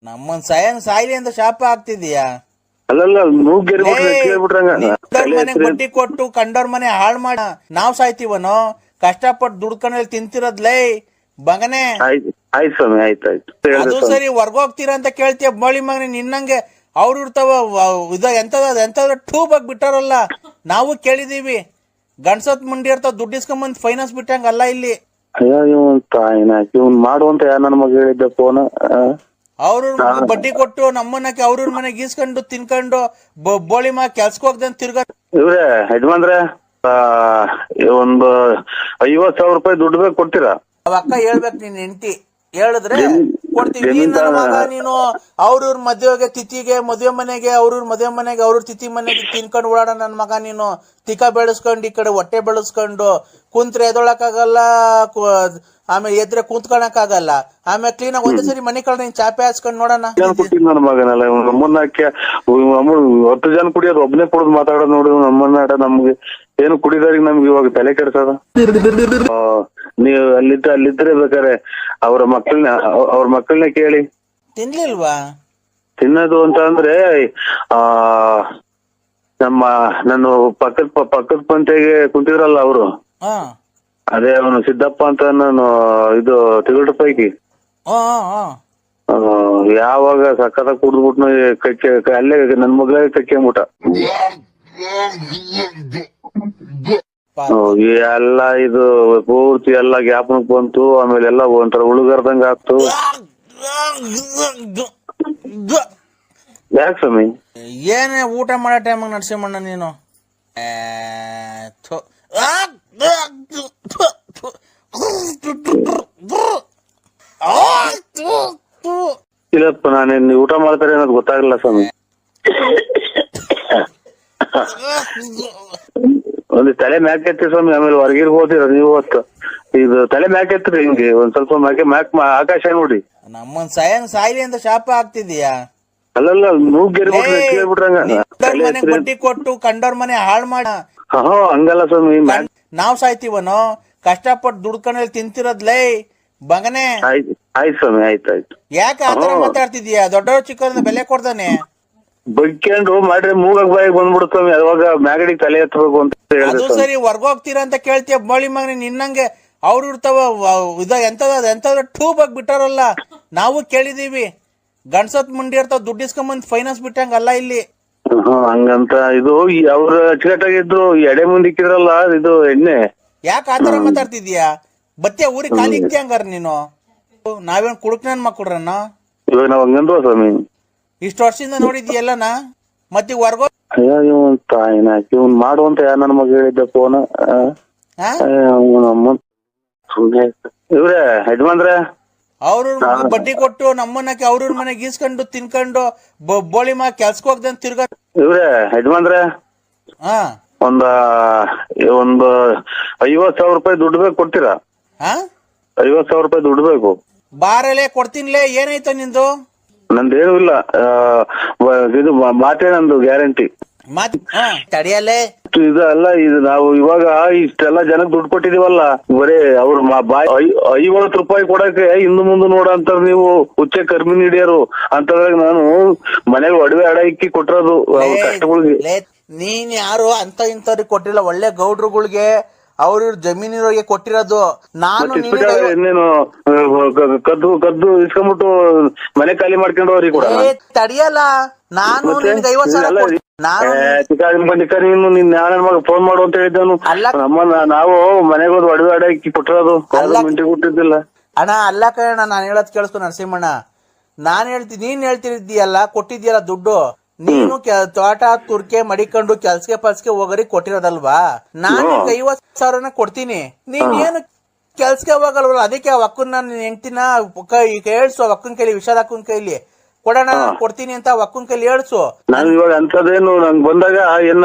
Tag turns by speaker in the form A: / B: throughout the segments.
A: ನಮ್ಮನ್ ಸಾಯ್ಲಿ ಅಂತ ಶಾಪ ಆಗ್ತಿದೀಯಾ?
B: ಅಲ್ಲಲ್ಲ ಮೂಗ್ಗೆರಿ
A: ಮನೆ ಬಡ್ಡಿ ಕೊಟ್ಟು ಕಂಡೋರ್ ಮನೆ ಹಾಳ್ ಮಾಡ ನಾವ್ ಸಾಯ್ತೀವನೋ? ಕಷ್ಟಪಟ್ಟು ದುಡ್ಕೊಂಡ್ ತಿಂತಿರೋದ್ಲೇ ಮಗನೇ.
B: ಆಯ್ತು ಸ್ವಾಮಿ, ಆಯ್ತಾಯ್ತು.
A: ಅದು ಸರಿ, ಹೊರ್ಗೋಗ್ತೀರಾ ಅಂತ ಕೇಳ್ತೀಯ ಬೋಳಿ ಮಗನೇ. ನಿನ್ನಂಗೆ ಅವ್ರು ಇರ್ತಾವ ಎಂತದ ಟೂಬ್ ಆಗಿ ಬಿಟ್ಟಾರಲ್ಲ. ನಾವು ಕೇಳಿದೀವಿ, ಗಂಡ್ಸತ್ ಮುಂಡಿ ಇರ್ತಾವ ದುಡ್ಡು ಇಸ್ಕೊಂಬಂದ್ ಫೈನಾನ್ಸ್ ಬಿಟ್ಟಂಗ ಅಲ್ಲ ಇಲ್ಲಿ.
B: ಅಯ್ಯೋ ಇವನ್ ಮಾಡುವಂತ ಯಾರ ನನ್ನ ಮಗ ಹೇಳಿದ್ದ ಫೋನ್.
A: ಅವ್ರ ಬಡ್ಡಿ ಕೊಟ್ಟು ನಮ್ಮನ್ನಕ್ಕೆ ಅವ್ರ ಮನೆಗೆ ಗೀಸ್ಕೊಂಡು ತಿನ್ಕೊಂಡು ಬೋಳಿ ಮಗ ಕೆಲ್ಸಕ್ ಹೋಗ್ದಂತ ತಿರ್ಗ.
B: ಇವ್ರೆ ಯಜಮಾನ್ರೆ, ಒಂದು 50,000 ರೂಪಾಯಿ ದುಡ್ಡು ಬೇಕು, ಕೊಡ್ತೀರಾ?
A: ಅವ ಅಕ್ಕ ಹೇಳ್ಬೇಕು, ನಿನ್ ಹೆಂಡತಿ ಹೇಳಿದ್ರೆ ಕೊಡ್ತೀವಿ. ನನ್ನ ಮಗ ನೀನು ಅವ್ರ ಮದ್ವೆಗೆ ತಿಥಿಗೆ ಮದ್ವೆ ಮನೆಗೆ ಮದ್ವೆ ಮನೆಗೆ ಅವ್ರ ತಿಥಿ ಮನೆಗೆ ತಿನ್ಕೊಂಡು ಓಡಾಡ ನನ್ ಮಗ ನೀನು. ತಿಕ್ಕ ಬೆಳೆಸ್ಕೊಂಡು ಈ ಕಡೆ ಹೊಟ್ಟೆ ಬೆಳೆಸ್ಕೊಂಡು ಕುಂತ್ರೆ ಎದೊಳಕಾಗಲ್ಲ, ಆಮೇಲೆ ಎದ್ರೆ ಕೂತ್ಕೊಳಕ್ ಆಗಲ್ಲ. ಆಮೇಲೆ ಕ್ಲೀನ್ ಆಗಿ ಒಂದೇ ಸರಿ ಮನೆ ಕಡೆ ಚಾಪೆ ಹಾಸ್ಕೊಂಡ್ ನೋಡೋಣ.
B: ನನ್ನ ಮಗನಲ್ಲ ನಮ್ಮನ್ನ 10 ಜನ ಕುಡಿಯೋದು ಒಬ್ನೇ ಕುಡಿದು ಮಾತಾಡೋದು ನೋಡಿ. ನಮ್ಮನ್ನ ನಮ್ಗೆ ಏನು ಕುಡಿದವ್ರಿಗೆ ನಮ್ಗೆ ಇವಾಗ ತಲೆ ಕೆಡ್ಸದ. ನೀವು ಅಲ್ಲಿದ್ರೆ ಬೇಕಾರೆ ಅವ್ರ ಮಕ್ಕಳನ್ನ ಕೇಳಿ.
A: ತಿನ್ಲಿಲ್ವಾ?
B: ತಿನ್ನೋದು ಅಂತ ಅಂದ್ರೆ ನಾನು ಪಕ್ಕದ ಪಂತೆಗೆ ಕುಂತಿದ್ರಲ್ಲ ಅವರು, ಅದೇ ಅವನು ಸಿದ್ದಪ್ಪ ಅಂತ, ನಾನು ಇದು ತಿರುಳು ಪೈಕಿ ಯಾವಾಗ ಸಕ್ಕತ್ತ ಕುಡ್ದ್ಬಿಟ್ನು ಅಲ್ಲೇ ನನ್ ಮಗಳಿಗೆ ಕಕ್ಕೆಂಬಿಟ್ಟ. ಎಲ್ಲ ಇದು ಪೂರ್ತಿ ಎಲ್ಲ ಗ್ಯಾಪನಕ್ ಬಂತು. ಆಮೇಲೆ ಎಲ್ಲ ಒಂಥರ ಉಳುಗರ್ದಂಗ ಆಗ್ತು. ಯಾಕೆ ಸ್ವಾಮಿ?
A: ಏನೇ ಊಟ ಮಾಡೋ ಟೈಮಾಗ ನರಸಿಂಹಣ್ಣ ನೀನು?
B: ಇಲ್ಲಪ್ಪ, ನಾನೇನ್ ಊಟ ಮಾಡ್ತಾರೆ ಅನ್ನೋದು ಗೊತ್ತಾಗಲ್ಲ ಸ್ವಾಮಿ. ಒಂದು ತಲೆ ಮ್ಯಾಕ್ ಎತ್ತಿ ಸ್ವಾಮಿ, ಆಮೇಲೆ ಹೊರಗಿರ್ಬೋದಿರ ನೀವು ಹೊತ್ತು. ಇದು ತಲೆ ಮ್ಯಾಕ್ ಎತ್ರಿ, ಹಿಂಗೆ ಒಂದ್ ಸ್ವಲ್ಪ ಮ್ಯಾಕ್ ಆಕಾಶ ನೋಡಿ.
A: ನಮ್ಮನ್ ಸಾಯ್ಲಿ ಅಂತ ಶಾಪ ಆಗ್ತಿದೀಯಾ?
B: ಅಲ್ಲಲ್ಲ ಮೂಗ್ಗೆರಿ
A: ಮನೆ ಬಡ್ಡಿ ಕೊಟ್ಟು ಕಂಡೋರ್ ಮನೆ ಹಾಳ್ ಮಾಡ.
B: ಹಂಗಲ್ಲ ಸ್ವಾಮಿ,
A: ನಾವ್ ಸಾಯ್ತೀವನೋ? ಕಷ್ಟಪಟ್ಟು ದುಡ್ಕೊಂಡ್ ತಿಂತಿರೋದ್ಲೇ ಮಗನೇ.
B: ಆಯ್ತು ಸ್ವಾಮಿ, ಆಯ್ತಾಯ್ತು.
A: ಯಾಕೆ ಆತರ ಮಾತಾಡ್ತಿದೀಯಾ? ದೊಡ್ಡವ್ರ ಚಿಕ್ಕವ್ರನ್ನ ಬೆಲೆ ಕೊಡ್ದಾನೆ
B: ಬೈಕೊಂಡು ಮಾಡ್ರೆ ಮೂಗಾಗ ಬಾಯಿಗೆ ಬಂದ್ಬಿಡ್ತಾವೆ. ಅವಾಗ ಮ್ಯಾಗಡಿಗೆ ತಲೆ ಎತ್ತಬೇಕು ಅಂತ ಹೇಳಿದ್ರೆ.
A: ಅದು ಸರಿ, ಹೊರ್ಗೋಗ್ತೀರಾ ಅಂತ ಕೇಳ್ತೀಯ ಬೋಳಿ ಮಗನೇ. ನಿನ್ನಂಗೆ ಅವ್ರು ಇರ್ತಾವ ಎಂತದ ಟೂಬ್ ಆಗಿ ಬಿಟ್ಟಾರಲ್ಲ. ನಾವು ಕೇಳಿದೀವಿ, ಗಂಡ್ಸತ್ ಮುಂಡಿ ಇರ್ತಾವ ದುಡ್ಡು ಇಸ್ಕೊಂಬಂದ್ ಫೈನಾನ್ಸ್ ಬಿಟ್ಟಂಗ ಅಲ್ಲ ಇಲ್ಲಿ.
B: ಹಂಗಂತ ಇದು ಅವ್ರ ಅಚ್ಚುಕಟ್ಟಾಗಿದ್ರು. ಎಡೆ ಮುಂದಿಕ್ಕಿದ್ರಲ್ಲ ಇದು ಎಣ್ಣೆ.
A: ಯಾಕೆ ಆತರ ಮಾತಾಡ್ತಿದೀಯಾ? ಬತ್ತೆ ಊರಿಗೆ ಖಾಲಿ ಇಕ್ತಿ ಹಂಗಾರ ನೀನು? ನಾವೇನ್ ಕುಡುಕ್ ನನ್ ಮಕ್ಕಳ್ರನ್ನ?
B: ಇವಾಗ ನಾವ್ ಹಂಗಂದ್ವ ಸ್ವಾಮಿ?
A: ಇಷ್ಟು ವರ್ಷದಿಂದ ನೋಡಿದ್ಯಲ್ಲನಾ? ಮತ್ತೆ ಹೊರ್ಗೋ
B: ಇವನ್ ಮಾಡುವಂತ ಯಾರ ನನ್ನ ಮಗ ಹೇಳಿದ್ದ ಫೋನ್. ಇವ್ರೆ ಯಜಮಾನ್ರೆ,
A: ಅವ್ರ ಬಡ್ಡಿ ಕೊಟ್ಟು ನಮ್ಮನ್ನಕ್ಕೆ ಅವ್ರ ಮನೆಗೆ ಗೀಸ್ಕೊಂಡು ತಿನ್ಕೊಂಡು ಬೋಳಿ ಮಗ ಕೆಲ್ಸಕ್ ಹೋಗ್ದಂತ ತಿರ್ಗ.
B: ಇವ್ರೆ ಯಜಮಾನ್ರೆ, ಒಂದು 50,000 ರೂಪಾಯಿ ದುಡ್ಡು ಬೇಕು, ಕೊಡ್ತೀರಾ? 50,000 ರೂಪಾಯಿ ದುಡ್ಡು ಬೇಕು.
A: ಬಾರಲೆ ಕೊಡ್ತೀನಿಲೇ. ಏನಾಯ್ತು ನಿಂದು?
B: ನಂದೇನು ಇಲ್ಲ, ಇದು ಮಾತೇ ನಂದು ಗ್ಯಾರಂಟಿ.
A: ತಡಿಯಲ್ಲೇ
B: ಇದಲ್ಲ, ಇದು ನಾವು ಇವಾಗ ಇಷ್ಟೆಲ್ಲ ಜನಕ್ಕೆ ದುಡ್ಡು ಕೊಟ್ಟಿದೀವಲ್ಲ, ಬರೀ ಅವ್ರ 50 ರೂಪಾಯಿ ಕೊಡಕ್ಕೆ ಹಿಂದು ಮುಂದೆ ನೋಡಂತಾರ ನೀವು. ಹುಚ್ಚೆ ಕರ್ಮಿ ಹಿಡಿಯರು ಅಂತಂದಾಗ ನಾನು ಮನೆಗೆ ಒಡವೆ ಅಡ ಇಕ್ಕಿ ಕೊಟ್ಟಿರೋದು ಕಷ್ಟಗಳಿಗೆ.
A: ನೀನ್ ಯಾರು ಅಂತ ಇಂಥವ್ರಿಗೆ ಕೊಟ್ಟಿಲ್ಲ, ಒಳ್ಳೆ ಗೌಡ್ರುಗಳಿಗೆ ಅವ್ರ ಜಮೀನಿರೋರಿಗೆ ಕೊಟ್ಟಿರೋದು. ನಾನು
B: ಇನ್ನೇನು ಕದ್ದು ಇಸ್ಕೊಂಡ್ಬಿಟ್ಟು ಮನೆ ಖಾಲಿ ಮಾಡ್ಕೊಂಡು ಅವ್ರಿಗೆ ಕೂಡ
A: ತಡಿಯಲ್ಲ. ನಾನು ನಿನ್ಗೆ 50,000
B: ನೀನು ನಿನ್ ಯಾರ ಮಗ ಫೋನ್ ಮಾಡು ಅಂತ ಹೇಳಿದ್ದನು. ನಮ್ಮನ್ನ ನಾವು ಮನೆಗೆ ಹೋದ್ ಒಡವೆ ಅಡ ಇಕ್ಕಿ ಕೊಟ್ಟಿರೋದು, ಮಿಂಟಿಗೆ ಕೊಟ್ಟಿದ್ದಿಲ್ಲ.
A: ಅಣ್ಣ ಅಲ್ಲ ಕಣ, ನಾನ್ ಹೇಳೋದ್ ಕೇಳಿಸ್ಕೊ ನರಸಿಂಹಣ್ಣ. ನಾನ್ ನೀನ್ ಹೇಳ್ತಿದ್ದೀಯಲ್ಲ, ಕೊಟ್ಟಿದ್ಯಲ್ಲ ದುಡ್ಡು, ನೀನು ತೋಟ ತುರ್ಕೆ ಮಡಿಕೊಂಡು ಕೆಲ್ಸಕ್ಕೆ ಹೋಗರಿ ಕೊಟ್ಟಿರೋದಲ್ವಾ? ನಾನು 50,000 ಕೊಡ್ತೀನಿ, ನೀನ್ ಏನು ಕೆಲ್ಸಕ್ಕೆ ಹೋಗಲ್ವಲ್ಲ? ಅದಕ್ಕೆ ಆ ಅಕ್ಕನ್ ನಾನು ಹೆಂಡ್ತಿನ ಹೇಳ್ಸು, ಅಕ್ಕನ ಕೈಲಿ, ವಿಶಾಲ ಅಕ್ಕನ ಕೈಲಿ ಕೊಡೋಣ ಕೊಡ್ತೀನಿ ಅಂತ ಅಕ್ಕನ ಕೈಲಿ ಹೇಳ್ಸು.
B: ನಾನು ಇವಾಗ ಅಂತದೇನು ನಂಗ್ ಬಂದಾಗ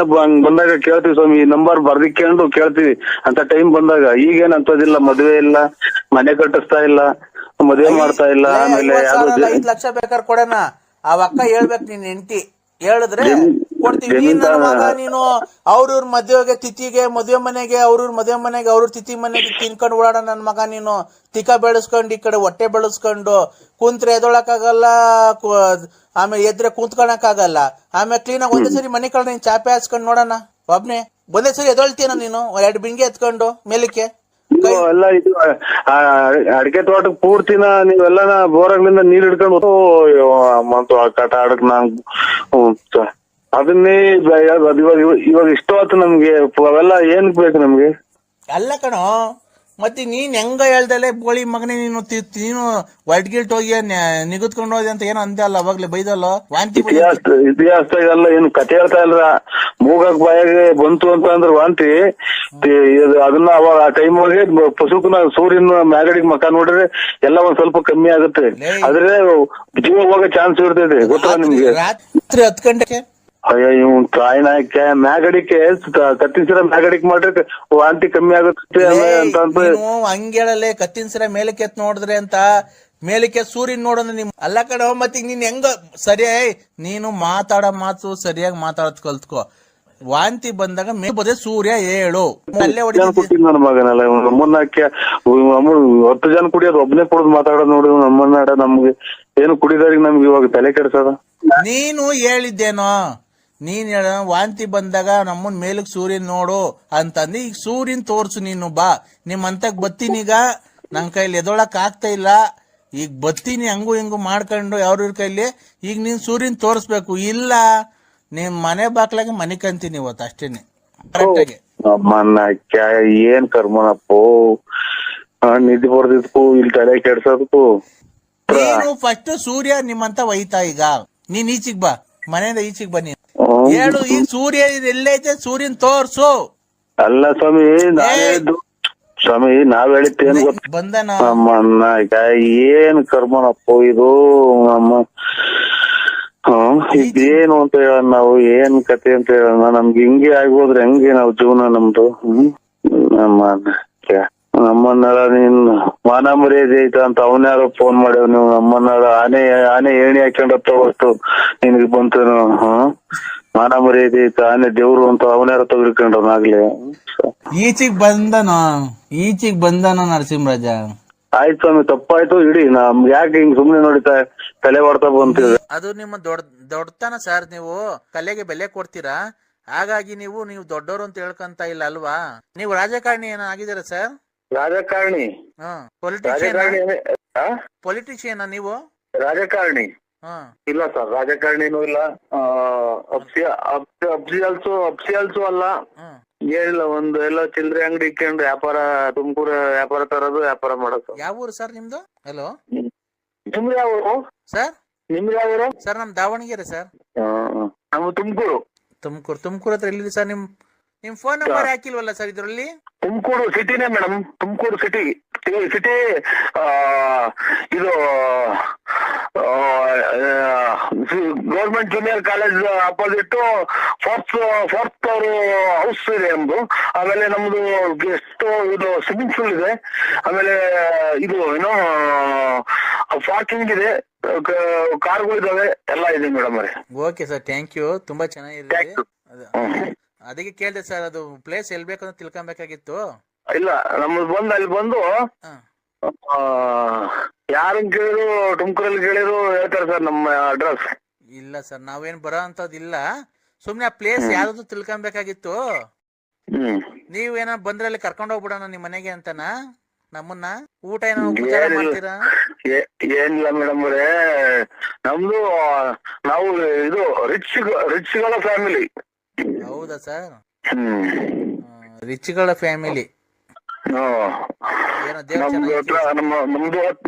B: ಬಂದಾಗ ಕೇಳ್ತೀವಿ ಸ್ವಾಮಿ, ನಂಬರ್ ಬರ್ದಿಕೊಂಡು ಕೇಳ್ತೀವಿ ಅಂತ ಟೈಮ್ ಬಂದಾಗ. ಈಗೇನ್ ಅಂತದಿಲ್ಲ, ಮದ್ವೆ ಇಲ್ಲ, ಮನೆ ಕಟ್ಟಿಸ್ತಾ ಇಲ್ಲ, ಮದ್ವೆ ಮಾಡ್ತಾ ಇಲ್ಲ. ಆಮೇಲೆ
A: 5 ಲಕ್ಷ ಬೇಕಾದ್ರೆ ಕೊಡೋಣ. ಆ ಅಕ್ಕ ಹೇಳ್ಬೇಕು ನಿನ್ ಹೆಂಡ್ತಿ, ಹೇಳಿದ್ರೆ ಕೊಡ್ತೀವಿ. ನೀನ್ ನನ್ನ ಮಗ ನೀನು ಅವ್ರವ್ರ ಮದುವೆಗೆ ತಿಥಿಗೆ ಮದುವೆ ಮನೆಗೆ ಅವ್ರವ್ರ ತಿಥಿ ಮನೆಗೆ ತಿನ್ಕೊಂಡು ಓಡಾಡ ನನ್ ಮಗ ನೀನು. ತಿಕ್ಕ ಬೆಳೆಸ್ಕೊಂಡು ಈ ಕಡೆ ಹೊಟ್ಟೆ ಬೆಳೆಸ್ಕೊಂಡು ಕುಂತ್ರೆ ಎದೊಳಕಾಗಲ್ಲ, ಆಮೇಲೆ ಎದ್ರೆ ಕುಂತ್ಕೊಳಕ್ ಆಗಲ್ಲ. ಆಮೇಲೆ ಕ್ಲೀನಾಗಿ ಒಂದೇ ಸರಿ ಮನೆ ಕಡೆ ನೀನ್ ಚಾಪೆ ಹಾಸ್ಕೊಂಡ್ ನೋಡೋಣ ಒಬ್ನೇ. ಒಂದೇ ಸರಿ ಎದೊಳ್ತೀನ ನೀನು 2 ಬಿಂಗೆ ಎತ್ಕೊಂಡು ಮೇಲಕ್ಕೆ.
B: ಎಲ್ಲ ಇದು ಅಡಿಕೆ ತೋಟಕ್ ಪೂರ್ತಿನ ನೀವೆಲ್ಲ ಬೋರಾಗ್ಲಿಂದ ನೀರ್ ಹಿಡ್ಕೊಂಡು ಮತ್ತು ಆ ಕಟ ಆಡಕ್ ನಾನ್ ಅದನ್ನೇ ಇವಾಗ ಇಷ್ಟ ಆಯ್ತು ನಮ್ಗೆ. ಅವೆಲ್ಲ ಏನ್ ಬೇಕು ನಮ್ಗೆ?
A: ಅಲ್ಲ ಕಣೋ, ಮತ್ತೆ ನೀನ್ ಹೆಂಗ ಹೇಳ್ದಲೆ ಬೋಳಿ ಮಗನೇ ನೀನು ಹೊಡ್ಗಿಲ್ಟ್ ಹೋಗಿ ನಿಗದ್ಕೊಂಡು ಹೋದೆ ಅಂತ ಏನೋ ಅಂದೆ ಅಲ್ಲ ಅವಾಗ್ಲೇ ಬೈದಲ್ಲ. ವಾಂತಿ
B: ಇತಿಹಾಸ ಇದೆಲ್ಲ ಏನು ಕತೆ ಹೇಳ್ತಾ ಇಲ್ರ. ಮೂಗಕ್ ಬಾಯಾಗೆ ಬಂತು ಅಂತ ಅಂದ್ರೆ ವಾಂತಿ. ಅದನ್ನ ಅವಾಗ ಆ ಟೈಮ್ ಒಳಗೆ ಪಶುಕನ ಸೂರ್ಯನ ಮ್ಯಾಗಡಿಗೆ ಮಕ ನೋಡಿದ್ರೆ ಎಲ್ಲ ಒಂದ್ ಸ್ವಲ್ಪ ಕಮ್ಮಿ ಆಗುತ್ತೆ. ಆದ್ರೆ ಜೀವ ಹೋಗೋ ಚಾನ್ಸ್ ಇರ್ತೈತೆ, ಗೊತ್ತಾ ನಿಮ್ಗೆ?
A: ರಾತ್ರಿ 10 ಗಂಟೆಗೆ
B: ಅಯ್ಯ ಇವ್ ಟ್ರಾಯ್ನಾಕೆ ಮ್ಯಾಗಡಿಕೆ ಕತ್ತಿಸಿರ ಮ್ಯಾಗಡಿಕೆ ಮಾಡ್ರೆ ವಾಂತಿ ಕಮ್ಮಿ ಆಗುತ್ತೆ ಅಂತ
A: ಹಂಗೇಳಲೆ. ಕತ್ತಿನ ಸಿರ ಮೇಲಕ್ಕೆ ಎತ್ ನೋಡಿದ್ರೆ ಅಂತ ಮೇಲಕ್ಕೆ ಸೂರ್ಯನ್ ನೋಡೋಣ ನಿಮ್. ಅಲ್ಲ ಕಡೆ ಮತ್ತೆ ನೀನ್ ಹೆಂಗ ಸರಿಯಾಗಿ ನೀನು ಮಾತಾಡೋ ಮಾತು ಸರಿಯಾಗಿ ಮಾತಾಡೋದ್ ಕಲ್ತ್ಕೋ. ವಾಂತಿ ಬಂದಾಗ ಮೇಲ್ಬೋದೆ ಸೂರ್ಯ ಹೇಳು ಅಲ್ಲೇ
B: ಕೊಟ್ಟಿದ್ ನನ್ನ ಮಗನಲ್ಲ ನಮ್ಮನ್ನಕ್ಕೆ 10 ಜನ ಕುಡಿಯೋದು ಒಬ್ಬನೇ ಕುಡಿದು ಮಾತಾಡೋದು ನೋಡಿ ನಮ್ಮನ್ನ. ನಮ್ಗೆ ಏನು ಕುಡಿದಾರಿಗೆ ನಮ್ಗೆ ಇವಾಗ ತಲೆ ಕೆಡ್ಸದ.
A: ನೀನು ಹೇಳಿದ್ದೇನೋ, ನೀನ್ ಹೇಳ ವಾಂತಿ ಬಂದಾಗ ನಮ್ಮನ್ ಮೇಲಕ್ ಸೂರ್ಯನ್ ನೋಡು ಅಂತಂದು. ಈಗ ಸೂರ್ಯನ್ ತೋರ್ಸು ನೀನು. ಬಾ ನಿಮ್ಮಂತಕ್ ಬತ್ತೀನೀಗ, ನನ್ ಕೈಲಿ ಎದೊಳಕ್ ಆಗ್ತಾ ಇಲ್ಲ. ಈಗ ಬತ್ತೀನಿ ಹಂಗು ಹಿಂಗು ಮಾಡ್ಕೊಂಡು ಯಾವ್ರ ಕೈಲಿ. ಈಗ ನೀನ್ ಸೂರ್ಯನ್ ತೋರ್ಸ್ಬೇಕು. ಇಲ್ಲ ನಿಮ್ ಮನೆ ಬಾಕ್ಲಾಗೆ ಮನೆ ಕಂತೀನಿ ಇವತ್ತು ಅಷ್ಟೇನೆ ಕರೆಕ್ಟ್ ಆಗಿ.
B: ಏನ್ ಕರ್ಮನಪ್ಪೋ, ನಿದ್ದೆ ಬರ್ದಿದ್ಕು ಇಲ್ಲಿ ತಲೆ ಕೆಡ್ಸೋದಕ್ಕೂ.
A: ನೀನು ಫಸ್ಟ್ ಸೂರ್ಯ ನಿಮ್ಮಂತ ಒಯ್ತಾ. ಈಗ ನೀನ್ ಈಚಿಗ್ ಬಾ, ಮನೆಯಿಂದ ಈಚಿಗ್ ಬನ್ನಿ ಹೇಳು. ಈಗ ಸೂರ್ಯ ಎಲ್ಲೈತೆ ಸೂರ್ಯನ್ ತೋರ್ಸು.
B: ಅಲ್ಲ ಸ್ವಾಮಿ ನಾವ್ ಹೇಳಿದ್ದೇನು
A: ಬಂದನ
B: ನಮ್ಮನ್ನ ಏನ್ ಕರ್ಮನಪ್ಪೋ ಇದು. ನಮ್ಮ ಇದೇನು ಅಂತ ಹೇಳೋಣ, ನಾವು ಏನ್ ಕತೆ ಅಂತ ಹೇಳೋಣ. ನಮ್ಗೆ ಹಿಂಗೆ ಆಗೋದ್ರೆ ಹೆಂಗೆ ನಾವು ಜೀವನ ನಮ್ದು? ನಮ್ಮನ್ನೆಲ್ಲ ನೀನ್ ಮಾನ ಮರ್ಯಾದೆ ಐತ ಅಂತ ಅವನ್ಯಾರೋ ಫೋನ್ ಮಾಡ್ಯಾವ. ನೀವು ನಮ್ಮನ್ನೆಲ್ಲ ಆನೆ ಏಣಿ ಹಾಕೊಂಡ ತಗೋಷ್ಟು ನಿನ್ಗೆ ಬಂತೇನು? ಮಾನ ಮರ್ಯಾದೆ ಐತ, ಆನೆ ದೇವ್ರು ಅಂತ ಅವನ್ಯಾರೋ ತಗೊಳ್ಕೊಂಡವ್ನಾಗ್ಲಿ.
A: ಈಚಿಗ್ ಬಂದನ ನರಸಿಂಹರಾಜ.
B: ಆಯ್ತು ಸ್ವಾಮಿ, ತಪ್ಪಾಯ್ತು ಇಡಿ. ನಮ್ಗೆ ಯಾಕೆ ಹಿಂಗ್ ಸುಮ್ನೆ ನೋಡಿತಾ ತಲೆ ಹೊಡ್ತಾ ಬಂತೀವಿ?
A: ಅದು ನಿಮ್ಮ ದೊಡ್ಡತನ ಸರ್. ನೀವು ಕಲೆಗೆ ಬೆಲೆ ಕೊಡ್ತೀರಾ, ಹಾಗಾಗಿ ನೀವು ದೊಡ್ಡವರು ಅಂತ ಹೇಳ್ಕಂತ ಇಲ್ಲ ಅಲ್ವಾ? ನೀವು ರಾಜಕಾರಣಿ ಏನೋ ಆಗಿದ್ದೀರಾ ಸರ್?
B: ರಾಜಕಾರಣಿ?
A: ಪೊಲಿಟಿಷಿಯನ್ ನೀವು?
B: ರಾಜಕಾರಣಿ ಇಲ್ಲ ಸರ್, ರಾಜಕಾರಣಿನೂ ಇಲ್ಲ. ಅಪ್ಸಿಯಲ್ಸು ಅಲ್ಲ. ಏನಿಲ್ಲ, ಒಂದು ಎಲ್ಲ ಚಿಲ್ಲರೆ ಅಂಗಡಿ ಇಟ್ಕೊಂಡು ವ್ಯಾಪಾರ, ತುಮಕೂರು ವ್ಯಾಪಾರ ತರೋದು, ವ್ಯಾಪಾರ ಮಾಡೋದು.
A: ಯಾವ ಊರು ಸರ್ ನಿಮ್ದು? ಹಲೋ,
B: ನಿಮ್ದು ಯಾವ ಊರು
A: ಸರ್?
B: ನಿಮ್ದು ಯಾವ ಊರು
A: ಸರ್? ನಮ್ ದಾವಣಗೆರೆ ಸರ್.
B: ನಮ್ಮ ತುಮಕೂರು
A: ಹತ್ರ ಎಲ್ಲಿದೆ ಸರ್? ನಿಮ್ ಫೋನ್ ನಂಬರ್ ಹಾಕಿಲ್ವಲ್ಲ ಸರ್ ಇದ್ರಲ್ಲಿ?
B: ತುಮಕೂರು ಸಿಟಿನೇ ಮೇಡಮ್, ತುಮಕೂರು ಸಿಟಿ. ಇದು government junior college opposite fourth floor house ಇದೆ ನಮ್ದು. ಆಮೇಲೆ ನಮ್ದು ಗೆಸ್ಟ್ ಇದು ಸ್ವಿಮ್ಮಿಂಗ್ ಪೂಲ್ ಇದೆ. ಆಮೇಲೆ ಇದು ಏನೋ ಪಾರ್ಕಿಂಗ್ ಇದೆ, ಕಾರ್ಗಳಿದಾವೆ, ಎಲ್ಲ ಇದೆ ಮೇಡಮ್ ಅವರೇ.
A: Okay sir, thank you. ತುಂಬಾ ಚೆನ್ನಾಗಿದೆ. ಅದಕ್ಕೆ ಕೇಳಿದೆ ಸರ್, ಅದು ಪ್ಲೇಸ್ ಎಲ್ ಬೇಕಂತ ತಿಳ್ಕೊಬೇಕಾಗಿತ್ತು.
B: ಇಲ್ಲ, ನಮ್ದು ಅಲ್ಲಿ ಬಂದು ಯಾರನ್ನ ಕೇಳಿದ್ರು ತುಮಕೂರಲ್ಲಿ ಕೇಳಿದ್ರು ಹೇಳ್ತಾರೆ ಸರ್ ನಮ್ಮ ಅಡ್ರೆಸ್.
A: ಇಲ್ಲ ಸರ್, ನಾವೇನ್ ಬರೋ ಅಂತದಿಲ್ಲ. ಸುಮ್ನೆ ಆ ಪ್ಲೇಸ್ ಯಾವ್ದು ತಿಳ್ಕೊಬೇಕಾಗಿತ್ತು. ನೀವೇನ ಬಂದ್ರೆ ಅಲ್ಲಿ ಕರ್ಕೊಂಡ್ ಹೋಗ್ಬಿಡೋಣ ನಿಮ್ ಮನೆಗೆ ಅಂತನಾ? ನಮ್ಮನ್ನ ಊಟ ಏನೋ ಉಪಚಾರ ಮಾಡ್ತೀರಾ?
B: ಏನಿಲ್ಲ ಮೇಡಮ್ ಅವರೇ, ನಮ್ದು ನಾವು ಇದು ರಿಚ್ಗಳ ಫ್ಯಾಮಿಲಿ.
A: ಹೌದಾ ಸರ್? ರಿಚ್ಗಳ ಫ್ಯಾಮಿಲಿ.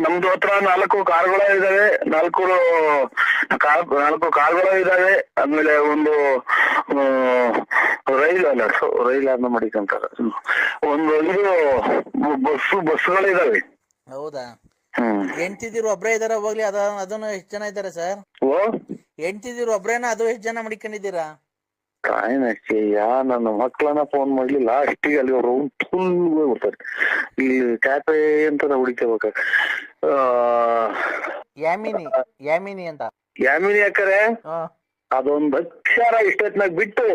B: ನಮ್ದು ಹತ್ರ 4 ಕಾರ್ಗಳು ಇದಾವೆ, 4 ಕಾರ್ಗಳು ಇದಾವೆ. ಆಮೇಲೆ ಒಂದು ರೈಲ್ ಮಾಡಿಕೊಂತಾರೆ. ಒಂದು ಇದು ಬಸ್ಗಳಿದಾವೆ.
A: ಹೌದಾ? ಹೆಂಡ್ತಿದಿರು ಒಬ್ರೇ ಇದಾರ? ಹೋಗ್ಲಿ, ಅದನ್ನು ಎಷ್ಟು ಜನ ಇದಾರೆ ಸರ್? ಹೆಂಡ್ತಿದಿರು ಒಬ್ರೇನ? ಅದು ಎಷ್ಟು ಜನ ಮಡಿಕೊಂಡಿದ್ದೀರಾ?
B: ನನ್ನ ಮಕ್ಕಳನ್ನ ಫೋನ್ ಮಾಡ್ಲಿಲ್ಲ ಅಷ್ಟಿಗೆ ಅಲ್ಲಿ ಅವರು ಫುಲ್ ಹೋಗ್ಬಿಡ್ತಾರೆ. ಇಲ್ಲಿ ಕ್ಯಾಫೆ ಅಂತ ಹುಡಿಕೋಬೇಕ.
A: ಯಾಮಿನಿ ಅಂತ.
B: ಯಾಮಿನಿ ಅಕ್ಕರೆ ಅದೊಂದ್ ಅಕ್ಷರ ಇಷ್ಟೊತ್ನಾಗ ಬಿಟ್ಟು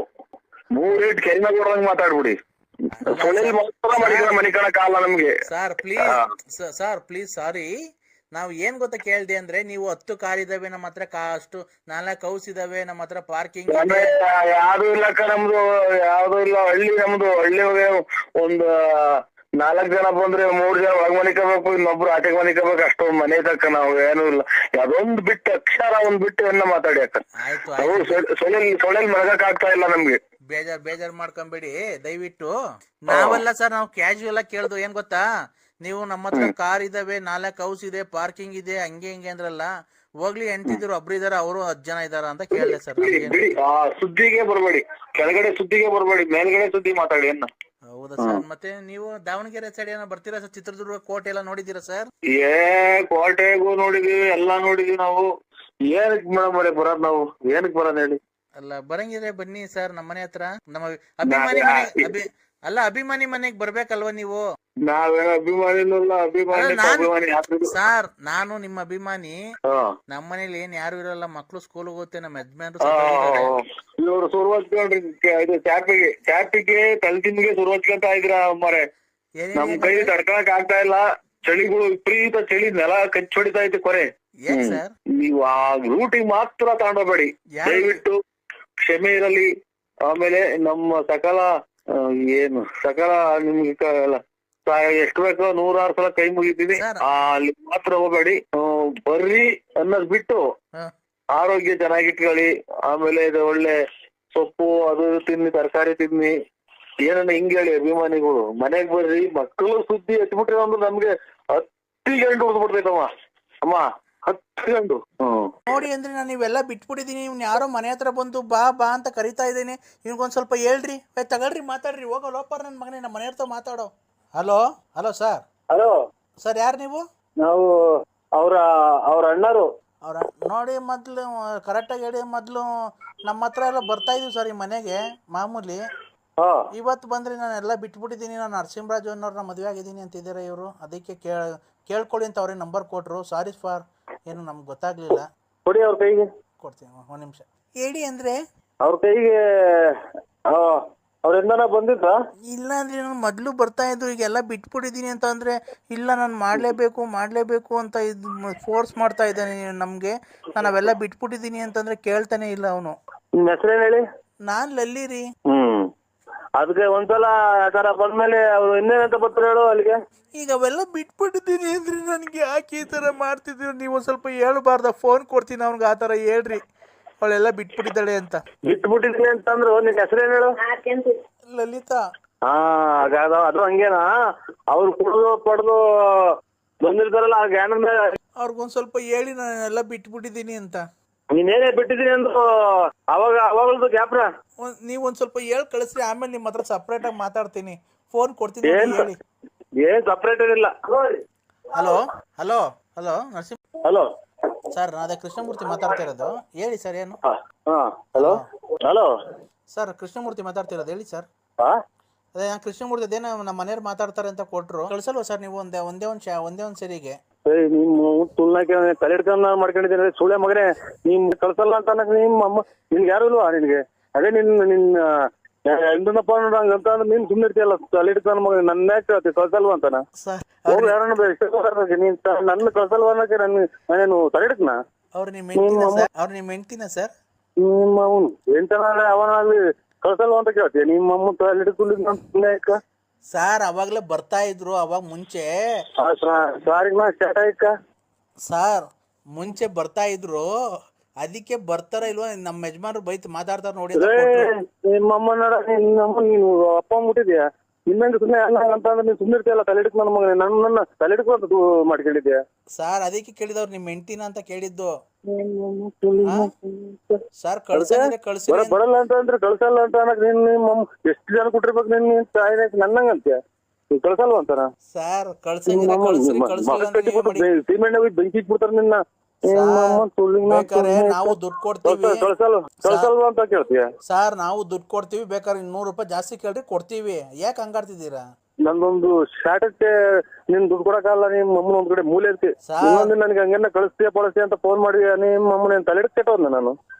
B: 3 ಏಟ್ ಕೆರಿನಾಗ ಕೊಡೋಂಗ್ ಮಾತಾಡ್ಬಿಡಿ. ಸೊಳ್ಳೆಲ್ ಮಾತ್ರ ಮನಿಕಣಕ್ ಆಗಲ್ಲ ನಮ್ಗೆ.
A: Sir please sorry. ನಾವು ಏನ್ ಗೊತ್ತಾ ಕೇಳ್ದೆ ಅಂದ್ರೆ, ನೀವು 10 ಕಾರ್ ಇದಾವೆ ನಮ್ಮ ಹತ್ರ, ಅಷ್ಟು 4 ಹೌಸ್ ಇದಾವೆ ನಮ್ಮ ಹತ್ರ, ಪಾರ್ಕಿಂಗ್ ಇದೆ.
B: ಯಾವ್ದು ಇಲ್ಲಕ್ಕ ನಮ್ದು, ಯಾವ್ದು ಇಲ್ಲ. ಹಳ್ಳಿ ನಮ್ದು, ಹಳ್ಳಿ ಒಂದ್ 4 ಜನ ಬಂದ್ರೆ 3 ಜನ ಒಳಗ್ ಮನಿಕೋಬೇಕು, ಇನ್ನೊಬ್ರು ಆಚೆಗೆ ಮನಿಕೋಬೇಕು, ಅಷ್ಟೊಂದ್ ಮನೆ ತಕ್ಕ ನಾವು ಏನೂ ಇಲ್ಲ. ಅದೊಂದ್ ಬಿಟ್ಟು ಅಕ್ಷರ ಒಂದ್ ಬಿಟ್ಟು ಎಲ್ಲ ಮಾತಾಡಿ ಅಕ್ಕ. ಸೊಳ್ಳೆಲ್ ಮಲಗಕ್ ಆಗ್ತಾ ಇಲ್ಲ ನಮ್ಗೆ.
A: ಬೇಜಾರ್ ಮಾಡ್ಕೊಂಬೇಡಿ ದಯವಿಟ್ಟು. ನಾವೆಲ್ಲ ಸರ್ ನಾವು ಕ್ಯಾಶುಯಲ್ ಆಗಿ ಕೇಳ್ದು ಏನ್ ಗೊತ್ತಾ, ನೀವು ನಮ್ಮ ಹತ್ರ ಕಾರ್ ಇದಾವೆ, 4 ಹೌಸ್ ಇದೆ, ಪಾರ್ಕಿಂಗ್ ಇದೆ, ಹಂಗೆ ಹಿಂಗೆ ಅಂದ್ರಲ್ಲ. ಹೋಗ್ಲಿ, ಎಂಟಿದ್ರು ಒಬ್ರು ಇದಾರ, ಅವರು 10 ಜನ ಇದಾರ ಅಂತ ಕೇಳಿದೆ ಸರ್.
B: ಸುದ್ದಿಗೆ ಬರ್ಬೇಡಿ, ಕೆಳಗಡೆ ಸುದ್ದಿಗೆ ಬರ್ಬೇಡಿ, ಮೇಲ್ಗಡೆ ಸುದ್ದಿ ಮಾತಾಡಿ ಅನ್ನ.
A: ಹೌದಾ ಸರ್? ಮತ್ತೆ ನೀವು ದಾವಣಗೆರೆ ಸೈಡ್ ಏನೋ ಬರ್ತೀರಾ ಸರ್? ಚಿತ್ರದುರ್ಗ ಕೋಟೆ ಎಲ್ಲ ನೋಡಿದೀರಾ ಸರ್?
B: ಕೋಟೆಗೂ ನೋಡಿದೀವಿ, ಎಲ್ಲಾ ನೋಡಿದೀವಿ ನಾವು. ಏನಕ್ ಮೇಡಮ್ ಬರೋದ್ ನಾವು? ಏನಕ್ ಬರೋದ್ ಹೇಳಿ?
A: ಅಲ್ಲ, ಬರಂಗಿದ್ರೆ ಬನ್ನಿ ಸರ್ ನಮ್ಮ ಮನೆ ಹತ್ರ. ನಮ್ಮ ಅಭಿಮಾನಿ ಮನೆಗ್ ಬರ್ಬೇಕಲ್ವಾ ನೀವು?
B: ನಾವೇನೋ ಅಭಿಮಾನಿ
A: ಸರ್, ನಾನು ನಿಮ್ಮ ಅಭಿಮಾನಿ. ನಮ್ಮ ಮನೇಲಿ ಏನ್ ಯಾರು ಇರಲ್ಲ, ಮಕ್ಳು ಸ್ಕೂಲ್ ಹೋಗುತ್ತೆ, ನಮ್ಮ ಯಜಮಾನ್ರು
B: ಇವ್ರು ಸುರು ಹಚ್ಕೊಂಡ್ರಿ. ಇದು ಚಾಪಿಗೆ ತಲೆತಿಂದಿಗೆ ಸುರು ಹಚ್ಕೊಂತ ಇದ್ರ ಅಮ್ಮರೆ. ನಮ್ ಕೈ ತಡ್ಕೊಳಕ್ ಆಗ್ತಾ ಇಲ್ಲ. ಚಳಿಗಳು ವಿಪರೀತ ಚಳಿ, ನೆಲ ಕಚ್ಚಿ ಹೊಡಿತಾ ಐತಿ ಕೊರೆ. ನೀವು ಆ ರೂಟಿಗೆ ಮಾತ್ರ ತಗೊಂಡೋಗ್ಬೇಡಿ ದಯವಿಟ್ಟು, ಕ್ಷಮೆ ಇರಲಿ. ಆಮೇಲೆ ನಮ್ಮ ಸಕಲ ನಿಮ್ಗೆ ಎಷ್ಟು ಬೇಕೋ 106 ಸಲ ಕೈ ಮುಗಿತೀನಿ. ಅಲ್ಲಿ ಮಾತ್ರ ಹೋಗ್ಬೇಡಿ, ಬರ್ರಿ ಅನ್ನೋದ್ ಬಿಟ್ಟು ಆರೋಗ್ಯ ಚೆನ್ನಾಗಿಟ್ಕೊಳ್ಳಿ. ಆಮೇಲೆ ಇದು ಒಳ್ಳೆ ಸೊಪ್ಪು ಅದು ತಿನ್ನಿ, ತರಕಾರಿ ತಿನ್ನಿ. ಏನನ್ನ ಹಿಂಗ್ ಹೇಳಿ ಅಭಿಮಾನಿಗಳು, ಮನೆಗ್ ಬರ್ರಿ. ಮಕ್ಕಳು ಸುದ್ದಿ ಎತ್ಬಿಟ್ರೆ ಅಂದ್ರೆ ನಮ್ಗೆ 10 ಗಂಟೆ ಉಳಿದ್ಬಿಡ್ತೈತಮ್ಮ ಅಮ್ಮ, 10 ಗಂಟು.
A: ನೋಡಿ ಅಂದ್ರೆ ನಾನು ಇವೆಲ್ಲ ಬಿಟ್ಬಿಟ್ಟಿದೀನಿ. ಇವ್ನು ಯಾರೋ ಮನೆ ಹತ್ರ ಬಂದು ಬಾ ಅಂತ ಕರಿತಾ ಇದ್ದೀನಿ. ಇವ್ನಿಗೊಂದ್ ಸ್ವಲ್ಪ ಹೇಳ್ರಿ, ತಗೊಳ್ರಿ, ಮಾತಾಡ್ರಿ. ಹೋಗೋ ಲೋಪರ್ ನನ್ ಮಗನೇ, ನಮ್ಮ ಮನೆ ಹತ್ರ ಮಾತಾಡೋ. Hello sir.
B: ಹಲೋ
A: ಸರ್, ಯಾರು ನೀವು?
B: ನಾವು ಅವ್ರ ಅಣ್ಣರು.
A: ನೋಡಿ, ಮೊದ್ಲು ಕರೆಕ್ಟಾಗಿ ಹೇಳಿ. ಮೊದ್ಲು ನಮ್ಮ ಹತ್ರ ಎಲ್ಲ ಬರ್ತಾ ಇದೀವಿ ಸರ್ ಈ ಮನೆಗೆ ಮಾಮೂಲಿ. ಇವತ್ತು ಬಂದ್ರೆ ನಾನು ಎಲ್ಲ ಬಿಟ್ಬಿಟ್ಟಿದ್ದೀನಿ. ನಾನು ನರಸಿಂಹರಾಜು ಅನ್ನೋರ್ನ ಮದುವೆ ಆಗಿದ್ದೀನಿ ಅಂತಿದ್ದಾರೆ ಇವರು. ಅದಕ್ಕೆ ಕೇಳ್ಕೊಳ್ಳಿ ಅಂತ ಅವ್ರಿಗೆ ನಂಬರ್ ಕೊಟ್ರು. ಸಾರಿ ಫಾರ್, ಏನು ನಮ್ಗೆ ಗೊತ್ತಾಗ್ಲಿಲ್ಲ.
B: ಕೊಡಿ ಅವ್ರ ಕೈಗೆ.
A: ಕೊಡ್ತೀನಿ, 1 ನಿಮಿಷ. ಹೇಳಿ ಅಂದ್ರೆ
B: ಅವ್ರ ಕೈಗೆ ಅವ್ರೆಂದನ ಬಂದಿದ್ರ?
A: ಇಲ್ಲ ಅಂದ್ರೆ ನಾನು ಮೊದಲು ಬರ್ತಾ ಇದ್ದು, ಈಗೆಲ್ಲ ಬಿಟ್ಬಿಟ್ಟಿದ್ದೀನಿ ಅಂತ ಅಂದ್ರೆ, ಇಲ್ಲ ನಾನು ಮಾಡಲೇಬೇಕು ಅಂತ ಇದು ಫೋರ್ಸ್ ಮಾಡ್ತಾ ಇದ್ದಾನೆ ನಮಗೆ. ನಾನು ಅವೆಲ್ಲ ಬಿಟ್ಬಿಟ್ಟಿದ್ದೀನಿ ಅಂತಂದ್ರೆ ಕೇಳ್ತಾನೆ ಇಲ್ಲ ಅವನು.
B: ನಿಮ್ಮ ಹೆಸರೇನು ಹೇಳಿ?
A: ನಾನ್ ಲಲ್ಲಿ ರೀ.
B: ಅದಕ್ಕೆ ಒಂದ್ಸಲ ಆತರ ಬಂದ್ಮೇಲೆ ಅವ್ರು ಇನ್ನೇನಂತ ಬರ್ತಾರೆ ಹೇಳು ಅಲ್ಲಿಗೆ.
A: ಈಗ ಅವೆಲ್ಲ ಬಿಟ್ಬಿಟ್ಟಿದ್ದೀನಿ ಅಂದ್ರೆ ನನಗೆ ಯಾಕೆ ಈ ಥರ ಮಾಡ್ತಿದ್ದೀರ ನೀವು? ಒಂದು ಸ್ವಲ್ಪ ಹೇಳ್ಬಾರ್ದ? ಫೋನ್ ಕೊಡ್ತೀನಿ ಅವ್ನಿಗೆ, ಆ ಥರ ಹೇಳ್ರಿ ಅವಳೆಲ್ಲ ಬಿಟ್ಬಿಟ್ಟಿದ್ದಾಳೆ ಅಂತ.
B: ಬಿಟ್ಬಿಟ್ಟಿದ್ದೀನಿ ಅಂತಂದ್ರು. ನಿನ್ನ ಹೆಸರೇನು ಹೇಳು?
A: ಲಲಿತಾ.
B: ಅದು ಹಂಗೇನಾ? ಅವ್ರು ಕುಡಿದು ಪಡೆದು ಬಂದಿರ್ತಾರಲ್ಲ ಆ ಜ್ಞಾನ ಮೇಲೆ
A: ಅವ್ರಿಗೊಂದು ಸ್ವಲ್ಪ ಹೇಳಿ ನಾನು ಎಲ್ಲ ಬಿಟ್ಬಿಟ್ಟಿದ್ದೀನಿ ಅಂತ.
B: ನೀನೇನೇ ಬಿಟ್ಟಿದ್ದೀನಿ ಅಂದ್ರು ಅವಾಗಲೂ ಗ್ಯಾಪ್ರ
A: ನೀವು ಒಂದು ಸ್ವಲ್ಪ ಹೇಳಿ ಕಳಿಸ್ರಿ, ಆಮೇಲೆ ನಿಮ್ಮ ಹತ್ರ ಸಪ್ರೇಟ್ ಆಗಿ ಮಾತಾಡ್ತೀನಿ. ಫೋನ್ ಕೊಡ್ತೀನಿ, ಹೇಳಿ.
B: ಏನ್ ಸಪ್ರೇಟ್ ಏನಿಲ್ಲ.
A: ಹಲೋ ನರಸಿಂಹ.
B: ಹಲೋ
A: ಸರ್, ಅದೇ ಕೃಷ್ಣಮೂರ್ತಿ ಮಾತಾಡ್ತಾ ಇರೋದು. ಹೇಳಿ ಸರ್. ಏನು?
B: ಹಲೋ
A: ಸರ್, ಕೃಷ್ಣಮೂರ್ತಿ ಮಾತಾಡ್ತಿರೋದು. ಹೇಳಿ ಸರ್. ಅದೇ ಕೃಷ್ಣಮೂರ್ತಿ, ಅದೇನೋ ನಮ್ಮ ಮನೆಯವ್ರು ಮಾತಾಡ್ತಾರೆ ಅಂತ ಕೊಟ್ರು. ಕಳ್ಸಲ್ವ ಸರ್ ನೀವು? ಒಂದೇ ಒಂದು ಸರಿಗೆ
B: ನಿಮ್ಮ ತುಲ್ನಾಕೆ ತಲೆ ಹಿಡ್ಕೊಂಡ್ ಮಾಡ್ಕೊಂಡಿದ್ದೀನಿ. ಸುಳ್ಳೆ ಮಗನೇ, ನೀನ್ ಕಳ್ಸಲ್ಲ ಅಂತ ನಿಮ್ಮ ಅಮ್ಮ ನಿನ್ಗೆ ಯಾರು ಇಲ್ವಾ? ನಿನ್ಗೆ ಅದೇ ನಿನ್ನ ಎಂದನಪ್ಪ ಹಂಗಂತ ಅಂದ್ರೆ ನೀನ್ ಸುಮ್ಮನೆ ಇರ್ತೀಯಲ್ಲ, ತಲೆ ಹಿಡ್ಕೊಂಡ್ ಮಗ. ನನ್ನ ಯಾಕೆ ಕಳ್ಸಲ್ವ ಅಂತಾನ? ಹೋಗಿ ಯಾರನ್ನ ನೀನ್ ನನ್ನ ಕಳ್ಸಲ್ವ ಅನ್ನಕ್ಕೆ ನಾನೇನು ತಲೆ ಹಿಡ್ಕನ?
A: ಅವ್ರು ನಿಮ್ಮ ಹೆಂಡ್ತಿನ ಸರ್?
B: ನಿಮ್ಮ ಅವನು ಎಂಟನಾದ್ರೆ ಅವನಾಗ್ಲಿ ಕಳ್ಸಲ್ವ ಅಂತ ಕೇಳ್ತೀಯ? ನಿಮ್ಮ ಅಮ್ಮ ತಲೆ ಹಿಡ್ಕೊಂಡು
A: ಸರ್ ಅವಾಗ್ಲೇ ಬರ್ತಾ ಇದ್ರು. ಅವಾಗ ಮುಂಚೆ ಸರ್ ಮುಂಚೆ ಬರ್ತಾ ಇದ್ರು. ಅದಕ್ಕೆ ಬರ್ತಾರ ಇಲ್ವಾ ನಮ್ಮ ಯಜಮಾನ್ರು ಬೈತ್ ಮಾತಾಡ್ತಾರ ನೋಡಿ.
B: ನಿಮ್ಮಮ್ಮ ನೋಡ, ನಿನ್ನಮ್ಮ ನೀನು ಅಪ್ಪ ಮುಟ್ಟಿದ್ಯಾ? ಇನ್ನೊಂದು ಸುಮ್ಮನೆ ಅಂತಂದ್ರೆ ನೀನ್ ಸುಮ್ಮನೆ ಇರ್ತೀಯಲ್ಲ, ತಲೆ ಹಿಡ್ಕ ನನ್ನ ಮಗನೇ. ನನ್ನ ತಲೆ ಹಿಡ್ಕೊಂಡು ಮಾಡ್ಕೊಂಡಿದ್ಯಾ?
A: ಸರ್ ಅದಕ್ಕೆ ಕೇಳಿದವ್ರು ನಿಮ್ಮ ಹೆಂಡ್ತಿನ ಅಂತ ಕೇಳಿದ್ದು. ಸರ್
B: ಬರಲ್ಲ ಅಂತ ಅಂದ್ರೆ ಕಳ್ಸಲ್ಲ ಅಂತ ಅನ್ನಕ್ ನಿಮ್ಮ ಎಷ್ಟು ಜನ ಕೊಟ್ಟಿರ್ಬೇಕು? ನಿನ್ ತಾಯಿ ನನ್ನಂಗಂತ್ಯ ಕಳ್ಸಲ್ವ ಅಂತಾನ?
A: ಸರ್
B: ಸಿಮೆಂಟ್ ಬೆಂಕಿ ಇಟ್ಬಿಡ್ತಾರ ನಿನ್ನ.
A: ನಾವು ದುಡ್ಡು ಕೊಡ್ತೀವಿ.
B: ಕಳ್ಸಲ್ವ ಅಂತ ಕೇಳ್ತೀಯ?
A: ಸರ್ ನಾವು ದುಡ್ಡು ಕೊಡ್ತೀವಿ, ಬೇಕಾದ್ರೆ 100 ರೂಪಾಯಿ ಜಾಸ್ತಿ ಕೇಳ್ರಿ ಕೊಡ್ತೀವಿ. ಯಾಕೆ ಹಂಗಾಡ್ತಿದ್ದೀರಾ?
B: ನಂದೊಂದು ಶಾಟಕ್ಕೆ ನಿನ್ ದುಡ್ಡು ಕೊಡಕ್ಕಾಗಲ್ಲ. ನಿಮ್ಮ ಅಮ್ಮನ ಒಂದ್ ಕಡೆ ಮೂಲೆ ಇರ್ತಿ. ಇನ್ನೊಂದು ನನಗೆ ಹಂಗೆಲ್ಲ ಕಳಿಸ್ತೀಯ ಪಳಿಸ್ತೀಯ ಅಂತ ಫೋನ್ ಮಾಡಿ ನಿಮ್ಮ ಅಮ್ಮನ ತಲೆ ಹಿಡ್ಕೆಟ್ಟೋದ್ನ ನಾನು.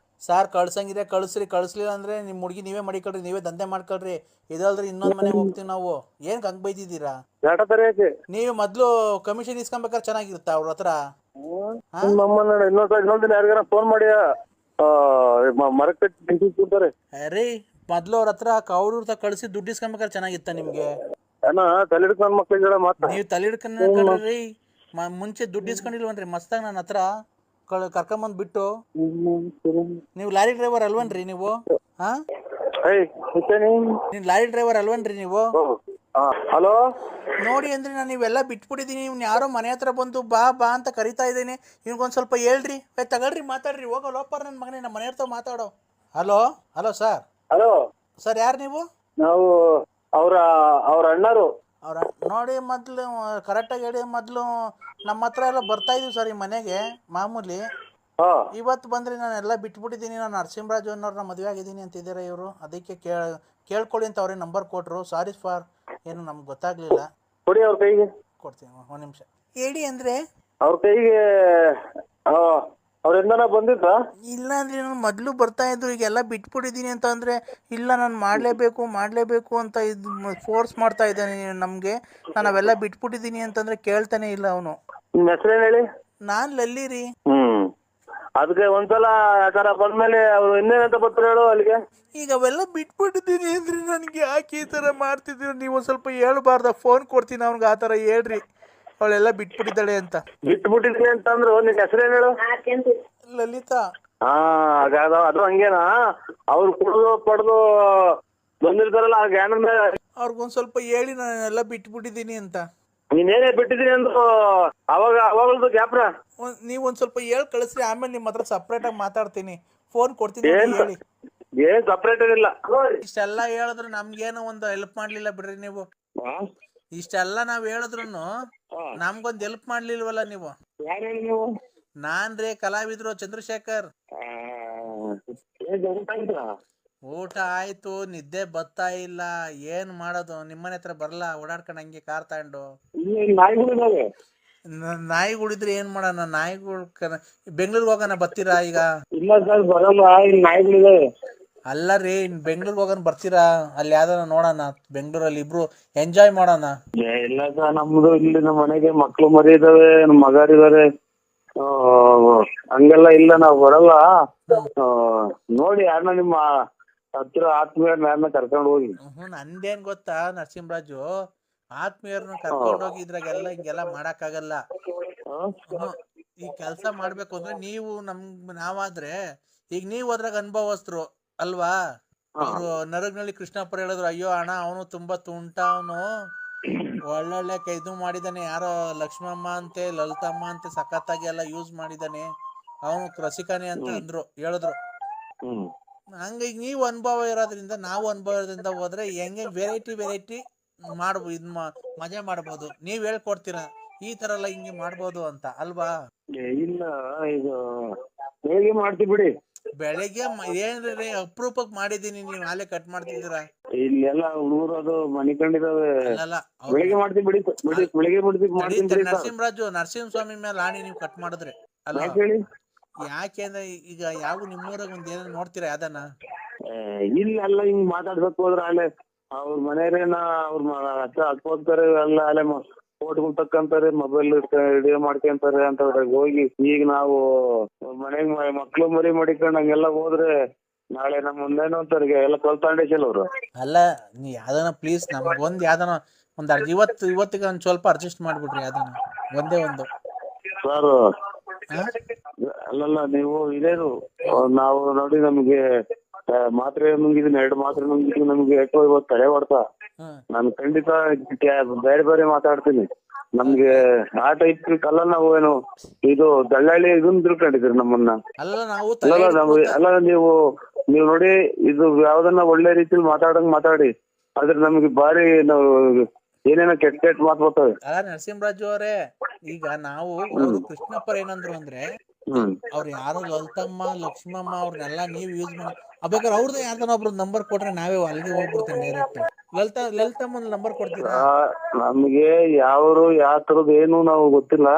A: ಸಾರ್ ಕಳ್ಸಂಗಿದ್ರೆ ಕಳಿಸ್ರಿ, ಕಳಿಸ್ಲಿಲ್ಲ ಅಂದ್ರೆ ನಿಮ್ಮ ಹುಡುಗಿ ನೀವೇ ಮಡಿಕೊಳ್ರಿ, ನೀವೇ ದಂಧೆ ಮಾಡ್ಕೊಳ್ರಿ. ಇದಲ್ದ್ರೆ ಇನ್ನೊಂದ್ ಮನೆಗೆ ಹೋಗ್ತೀವಿ ನಾವು. ಏನ್ ಹಂಗ್ ಬೈದಿದ್ದೀರಾ? ನೀವು ಮೊದ್ಲು ಕಮಿಷನ್ ಇಸ್ಕೊಂಬೇಕಾದ್ರೆ ಚೆನ್ನಾಗಿರುತ್ತ ಅವ್ರ ಹತ್ರ.
B: ಇನ್ನೊಂದಿನ ಯಾರಿಗಾರ ಫೋನ್ ಮಾಡಿ ಮರಕ್ಕೆ ಕೂತಾರೆ.
A: ಅರೇ ಮೊದ್ಲು ಅವ್ರ ಹತ್ರ ಅವ್ರ ಹತ್ರ ಕಳಿಸಿ ದುಡ್ಡು ಇಸ್ಕೊಂಬೇಕಾದ್ರೆ ಚೆನ್ನಾಗಿತ್ತ ನಿಮ್ಗೆ?
B: ತಲೆ ಹಿಡ್ಕೊಂಡ್ ಮಕ್ಳಿಗೆ ಮಾತ್ರ
A: ನೀವು ತಲೆ ಹಿಡ್ಕೊಂಡ್ರಿ ಮುಂಚೆ ದುಡ್ಡು ಇಸ್ಕೊಂಡಿಲ್ವನ್ರಿ ಮಸ್ತಾಗ ನನ್ನ ಹತ್ರ ಕರ್ಕೊಂಬಂದ್ ಬಿಟ್ಟು. ನೀವು ಲಾರಿ ಡ್ರೈವರ್ ಅಲ್ವನ್ರಿ ನೀವು? ಹಾ, ನೀನ್ ಲಾರಿ ಡ್ರೈವರ್ ಅಲ್ವನ್ರಿ ನೀವು?
B: ಹಲೋ
A: ನೋಡಿ ಅಂದ್ರೆ ನಾನು ಇವೆಲ್ಲ ಬಿಟ್ಬಿಟ್ಟಿದೀನಿ. ಇವ್ನು ಯಾರೋ ಮನೆ ಹತ್ರ ಬಂದು ಬಾ ಬಾ ಅಂತ ಕರಿತಾ ಇದ್ದೀನಿ. ಇವ್ನಿಗೊಂದು ಸ್ವಲ್ಪ ಹೇಳ್ರಿ, ತಗೊಳ್ರಿ, ಮಾತಾಡ್ರಿ, ಹೋಗೋ ಲೋಪರ್ ನನ್ನ ಮಗನೇ, ನಮ್ಮ ಮನೆ ಹತ್ರ ಮಾತಾಡೋ. Hello hello sir.
B: Hello
A: sir ಯಾರು ನೀವು?
B: ನಾವು ಅವ್ರ ಅಣ್ಣರು.
A: ಅವ್ರ ನೋಡಿ ಮೊದಲು ಕರೆಕ್ಟಾಗಿ ಹೇಳಿ. ಮೊದಲು ನಮ್ಮ ಹತ್ರ ಎಲ್ಲ ಬರ್ತಾ ಇದೀವಿ ಸರ್ ಈ ಮನೆಗೆ ಮಾಮೂಲಿ. ಇವತ್ತು ಬಂದ್ರೆ ನಾನು ಎಲ್ಲ ಬಿಟ್ಬಿಟ್ಟಿದ್ದೀನಿ. ನಾನು ನರಸಿಂಹರಾಜು ಅನ್ನೋರ್ನ ಮದುವೆ ಆಗಿದ್ದೀನಿ ಅಂತಿದ್ದಾರೆ ಇವರು. ಅದಕ್ಕೆ ಕೇಳ್ಕೊಳ್ಳಿ ಅಂತ ಅವ್ರಿಗೆ ನಂಬರ್ ಕೊಟ್ಟರು. ಸಾರಿ ಫಾರ್, ಏನು ನಮ್ಗೆ ಗೊತ್ತಾಗ್ಲಿಲ್ಲ.
B: ಕೊಡಿ ಅವ್ರ ಕೈಗೆ.
A: ಕೊಡ್ತೀನಿ, ಒಂದು ನಿಮಿಷ ಹೇಳಿ. ಅಂದರೆ
B: ಅವ್ರ ಕೈಗೆ ಅವ್ರೆಂದನ ಬಂದಿದ್ರ?
A: ಇಲ್ಲ ಅಂದ್ರೆ ನಾನು ಮೊದಲು ಬರ್ತಾ ಇದ್ರು, ಈಗೆಲ್ಲ ಬಿಟ್ಬಿಟ್ಟಿದ್ದೀನಿ ಅಂತ ಅಂದರೆ ಇಲ್ಲ ನಾನು ಮಾಡಲೇಬೇಕು ಅಂತ ಇದು ಫೋರ್ಸ್ ಮಾಡ್ತಾ ಇದ್ದಾನೆ ನಮಗೆ. ನಾನು ಅವೆಲ್ಲ ಬಿಟ್ಬಿಟ್ಟಿದ್ದೀನಿ ಅಂತಂದರೆ ಕೇಳ್ತಾನೆ ಇಲ್ಲ ಅವನು.
B: ನಿಮ್ಮ ಹೆಸರೇನು ಹೇಳಿ?
A: ನಾನು ಲಲ್ಲಿ ರೀ.
B: ಅದಕ್ಕೆ ಒಂದ್ಸಲ ಯಾಕಾರ ಬಂದ್ಮೇಲೆ ಅವ್ರು ಇನ್ನೇನಂತ ಬರ್ತಾರೆ ಹೇಳು ಅಲ್ಲಿಗೆ.
A: ಈಗ ಅವೆಲ್ಲ ಬಿಟ್ಬಿಟ್ಟಿದ್ದೀನಿ ಅಂದ್ರೆ ನನಗೆ ಯಾಕೆ ಈ ಥರ ಮಾಡ್ತಿದ್ದೀರ ನೀವು? ಒಂದು ಸ್ವಲ್ಪ ಹೇಳ್ಬಾರ್ದ? ಫೋನ್ ಕೊಡ್ತೀನಿ ಅವ್ನಿಗೆ, ಆ ಥರ ಹೇಳ್ರಿ ಅವಳೆಲ್ಲ ಬಿಟ್ಬಿಟ್ಟಿದ್ದಾಳೆ ಅಂತ.
B: ಬಿಟ್ಬಿಟ್ಟಿದ್ದೀನಿ ಅಂತಂದ್ರು. ನಿನ್ನ ಹೆಸರೇನು ಹೇಳು?
A: ಲಲಿತಾ.
B: ಅದು ಹಂಗೇನಾ? ಅವ್ರು ಕುಡಿದು ಪಡೆದು ಬಂದಿರ್ತಾರಲ್ಲ ಆ ಜ್ಞಾನ ಮೇಲೆ
A: ಅವ್ರಿಗೊಂದು ಸ್ವಲ್ಪ ಹೇಳಿ ನಾನೆಲ್ಲ ಬಿಟ್ಬಿಟ್ಟಿದ್ದೀನಿ ಅಂತ.
B: ನೀನೇನೇ ಬಿಟ್ಟಿದ್ದೀನಿ ಅಂದ್ರು ಅವಾಗಲ್ದು ಗ್ಯಾಪ್ರ
A: ನೀವು ಒಂದು ಸ್ವಲ್ಪ ಹೇಳಿ ಕಳಿಸ್ರಿ, ಆಮೇಲೆ ನಿಮ್ಮ ಹತ್ರ ಸಪ್ರೇಟಾಗಿ ಮಾತಾಡ್ತೀನಿ. ಫೋನ್ ಕೊಡ್ತೀನಿ ಹೇಳಿ.
B: ಏನ್ ಸಪ್ರೇಟ್ ಇಲ್ಲ.
A: ಇಷ್ಟೆಲ್ಲ ಹೇಳಿದ್ರು ನಮ್ಗೇನು ಒಂದು ಹೆಲ್ಪ್ ಮಾಡ್ಲಿಲ್ಲ ಬಿಡ್ರಿ ನೀವು. ಇಷ್ಟೆಲ್ಲ ನಾವ್ ಹೇಳಿದ್ರು ನಮ್ಗೊಂದು ಹೆಲ್ಪ್ ಮಾಡ್ಲಿಲ್ವಲ್ಲ ನೀವು. ನಾನ್ ರೀ ಕಲಾವಿದ್ರು ಚಂದ್ರಶೇಖರ್. ಊಟ ಆಯ್ತು, ನಿದ್ದೆ ಬರ್ತಾ ಇಲ್ಲ, ಏನ್ ಮಾಡೋದು? ನಿಮ್ಮನೆ ಹತ್ರ ಬರ್ಲಾ ಓಡಾಡ್ಕೊಂಡು ಹಂಗೆ ಕಾರ್ ತಗೊಂಡು? ನಾಯಿಗಳಿದ್ರೆ ಏನ್ ಮಾಡೋಣ? ನಾಯಿಗಳು ಬೆಂಗ್ಳೂರ್ಗೆ ಹೋಗೋಣ, ಬರ್ತೀರಾ ಈಗ?
B: ಇಲ್ಲ ಸರ್ ಬರಲ್ಲ, ನಾಯಿಗಳಿದೆ.
A: ಅಲ್ಲ ರೀ, ಬೆಂಗ್ಳೂರ್ಗೆ ಹೋಗೋಣ, ಬರ್ತೀರಾ? ಅಲ್ಲಿ ಯಾವ್ದಾರ ನೋಡೋಣ, ಬೆಂಗ್ಳೂರಲ್ಲಿ ಇಬ್ರು ಎಂಜಾಯ್ ಮಾಡೋಣ.
B: ಇಲ್ಲ ಸರ್, ನಮ್ದು ಇಲ್ಲಿ ನಮ್ಮ ಮನೆಗೆ ಮಕ್ಳು ಮರಿ ಇದಾವೆ, ನಮ್ಮ ಮಗಾರಿದಾರೆ. ಹಂಗೆಲ್ಲ ಇಲ್ಲ, ನಾವ್ ಬರಲ್ಲ. ನೋಡಿ ಯಾರನ್ನ ನಿಮ್ಮ ಹತ್ರ ಆತ್ಮೀಯರನ್ನ ಯಾರನ್ನ ಕರ್ಕೊಂಡು ಹೋಗಿ.
A: ನಂದೇನ್ ಗೊತ್ತಾ ನರಸಿಂಹರಾಜು, ಆತ್ಮೀಯರನ್ನ ಕರ್ಕೊಂಡು ಹೋಗಿ ಇದ್ರಾಗೆಲ್ಲ ಹಿಂಗೆಲ್ಲ ಮಾಡಕ್ಕಾಗಲ್ಲ. ಈ ಕೆಲ್ಸ ಮಾಡ್ಬೇಕು ಅಂದ್ರೆ ನೀವು ನಾವಾದ್ರೆ, ಈಗ ನೀವು ಅದ್ರಾಗ ಅನುಭವಸ್ಥರು ಅಲ್ವಾ? ಅವರು ನರಗ್ನಳ್ಳಿ ಕೃಷ್ಣಪ್ಪರು ಹೇಳಿದ್ರು, ಅಯ್ಯೋ ಅಣ್ಣ ಅವನು ತುಂಬಾ ತುಂಟ, ಅವನು ಒಳ್ಳೊಳ್ಳೆ ಇದು ಮಾಡಿದಾನೆ, ಯಾರೋ ಲಕ್ಷ್ಮಮ್ಮ ಅಂತೆ ಲಲಿತಮ್ಮ ಅಂತೆ ಸಖತ್ತಾಗಿ ಎಲ್ಲ ಯೂಸ್ ಮಾಡಿದಾನೆ, ಅವನು ರಸಿಕನೇ ಅಂತ ಅಂದ್ರು, ಹೇಳಿದ್ರು. ಹಂಗ ಈಗ ನೀವು ಅನುಭವ ಇರೋದ್ರಿಂದ, ನಾವು ಅನುಭವ ಇರೋದ್ರಿಂದ ಹೋದ್ರೆ ಹೆಂಗೆ ವೆರೈಟಿ ಮಾಡ್ಬೋದು, ಮಜಾ ಮಾಡ್ಬೋದು. ನೀವ್ ಹೇಳ್ಕೊಡ್ತೀರಾ ಈ ತರ ಎಲ್ಲ ಹಿಂಗೆ ಮಾಡ್ಬೋದು ಅಂತ ಅಲ್ವಾ?
B: ಇಲ್ಲ ಈಗ ಹೇಗೆ ಮಾಡ್ತಿ ಬಿಡಿ.
A: ಬೆಳಿಗ್ಗೆ ಏನ್ರಿ ಅಪರೂಪಕ್ಕೆ ಮಾಡಿದೀನಿ, ನೀವ್ ಹಾಲೆ ಕಟ್ ಮಾಡ್ತಿದ್ದೀರಾ?
B: ಇಲ್ಲೆಲ್ಲ ಹುಡುಗರು ಅದು ಮನಿಕೊಂಡಿದಾವೆ. ಬೆಳಿಗ್ಗೆ ಮಾಡ್ತೀವಿ ಬಿಡಿ, ಬೆಳಿಗ್ಗೆ ಮಾಡ್ತೀನಿ.
A: ನರಸಿಂಹಸ್ವಾಮಿ ಮೇಲೆ ಆಣಿ ನೀವು ಕಟ್ ಮಾಡಿದ್ರೆ ಅಲ್ಲ? ಯಾಕೆಂದ್ರೆ ಈಗ ಯಾವ ನಿಮ್ಮೂರಾಗ ಒಂದ್ ಏನ ನೋಡ್ತೀರಾ ಯಾವ್ದನ?
B: ಇಲ್ಲ ಎಲ್ಲ ಹಿಂಗ್ ಮಾತಾಡ್ಬೇಕು ಹೋದ್ರೆ ಅಲ್ಲೇ ಅವ್ರ ಮನೆಯವ್ರೇನ ಅವ್ರ ಹತ್ಕೋತಾರೆ, ಎಲ್ಲ ಅಲ್ಲೇ ಫೋಟೋಗಳು ತಕ್ಕಂತಾರೆ, ಮೊಬೈಲ್ ವಿಡಿಯೋ ಮಾಡ್ಕೊಂತಾರೆ ಅಂತ ಹೋಗಿ. ಈಗ ನಾವು ಮನೆಗ್ ಮಕ್ಳು ಮರಿ ಮಾಡಿಕೊಂಡು ಹಂಗೆಲ್ಲ ಹೋದ್ರೆ ನಾಳೆ ನಮ್ ಮುಂದೇನು ಅಂತಾರೆ ಎಲ್ಲ ಕಲ್ತಾಂಡೇಶಲ್ ಅವ್ರು. ಅಲ್ಲ
A: ನೀ ಯಾವ್ದನ ಪ್ಲೀಸ್ ನಮ್ಗೊಂದ್ ಯಾವ್ದನ ಇವತ್ತಿಗೆ ಒಂದ್ ಸ್ವಲ್ಪ ಅಡ್ಜಸ್ಟ್ ಮಾಡ್ಬಿಡ್ರಿ. ಯಾವ್ದನ ಒಂದೇ ಒಂದು
B: ಸರ್. ಅಲ್ಲಲ್ಲ ನೀವು ಇದೇನು ನಾವು ನೋಡಿ ನಮ್ಗೆ ಮಾತ್ರೆ ನುಂಗಿದೀನಿ, 2 ಮಾತ್ರೆ ನುಂಗಿದೀನಿ, ನಮ್ಗೆ ಯಾಕೋ ಇವತ್ತು ತಲೆ ಹೊಡ್ತಾ. ನಾನು ಖಂಡಿತ ಬೇರೆ ಮಾತಾಡ್ತೀನಿ. ನಮ್ಗೆ ಆ ಟೈಪ್ ಅಲ್ಲ, ನಾವು ಏನು ಇದು ದಳ್ಳಾಳಿ ಇದನ್ನ ತಿಳ್ಕೊಂಡಿದ್ರಿ ನಮ್ಮನ್ನ. ಅಲ್ಲ ನೀವು ನೋಡಿ ಇದು ಯಾವ್ದನ್ನ ಒಳ್ಳೆ ರೀತಿಲಿ ಮಾತಾಡಿ, ಆದ್ರೆ ನಮ್ಗೆ ಬಾರಿ ನಾವು ಏನೇನೋ ಕೆಟ್ಟ ಮಾತು ಬರ್ತವೆ.
A: ಅಲ್ಲ ನರಸಿಂಹರಾಜು ಅವರೇ, ಈಗ ನಾವು ಅವರು ಕೃಷ್ಣಪ್ಪರ್ ಏನಂದ್ರು ಅಂದ್ರೆ, ಅವ್ರು ಯಾರು ಲಲಿತಮ್ಮ ಲಕ್ಷ್ಮಮ್ಮ ಅವ್ರನ್ನೆಲ್ಲ ನೀವ್ ಯೂಸ್ ಮಾಡಿ ಬೇಕಾದ್ರೆ ಅವ್ರದ್ದು ಯಾರ್ದನ ಒಬ್ರು ನಂಬರ್ ಕೊಟ್ರೆ ನಾವೇ ಅಲ್ಲಿಗೆ ಹೋಗ್ಬಿಡ್ತೇನೆ ಡೈರೆಕ್ಟ್. ಲಲಿತಮ್ಮನ ನಂಬರ್ ಕೊಡ್ತೀರಾ?
B: ನಮ್ಗೆ ಯಾವ ತರದ್ ಏನು ನಾವು ಗೊತ್ತಿಲ್ಲ.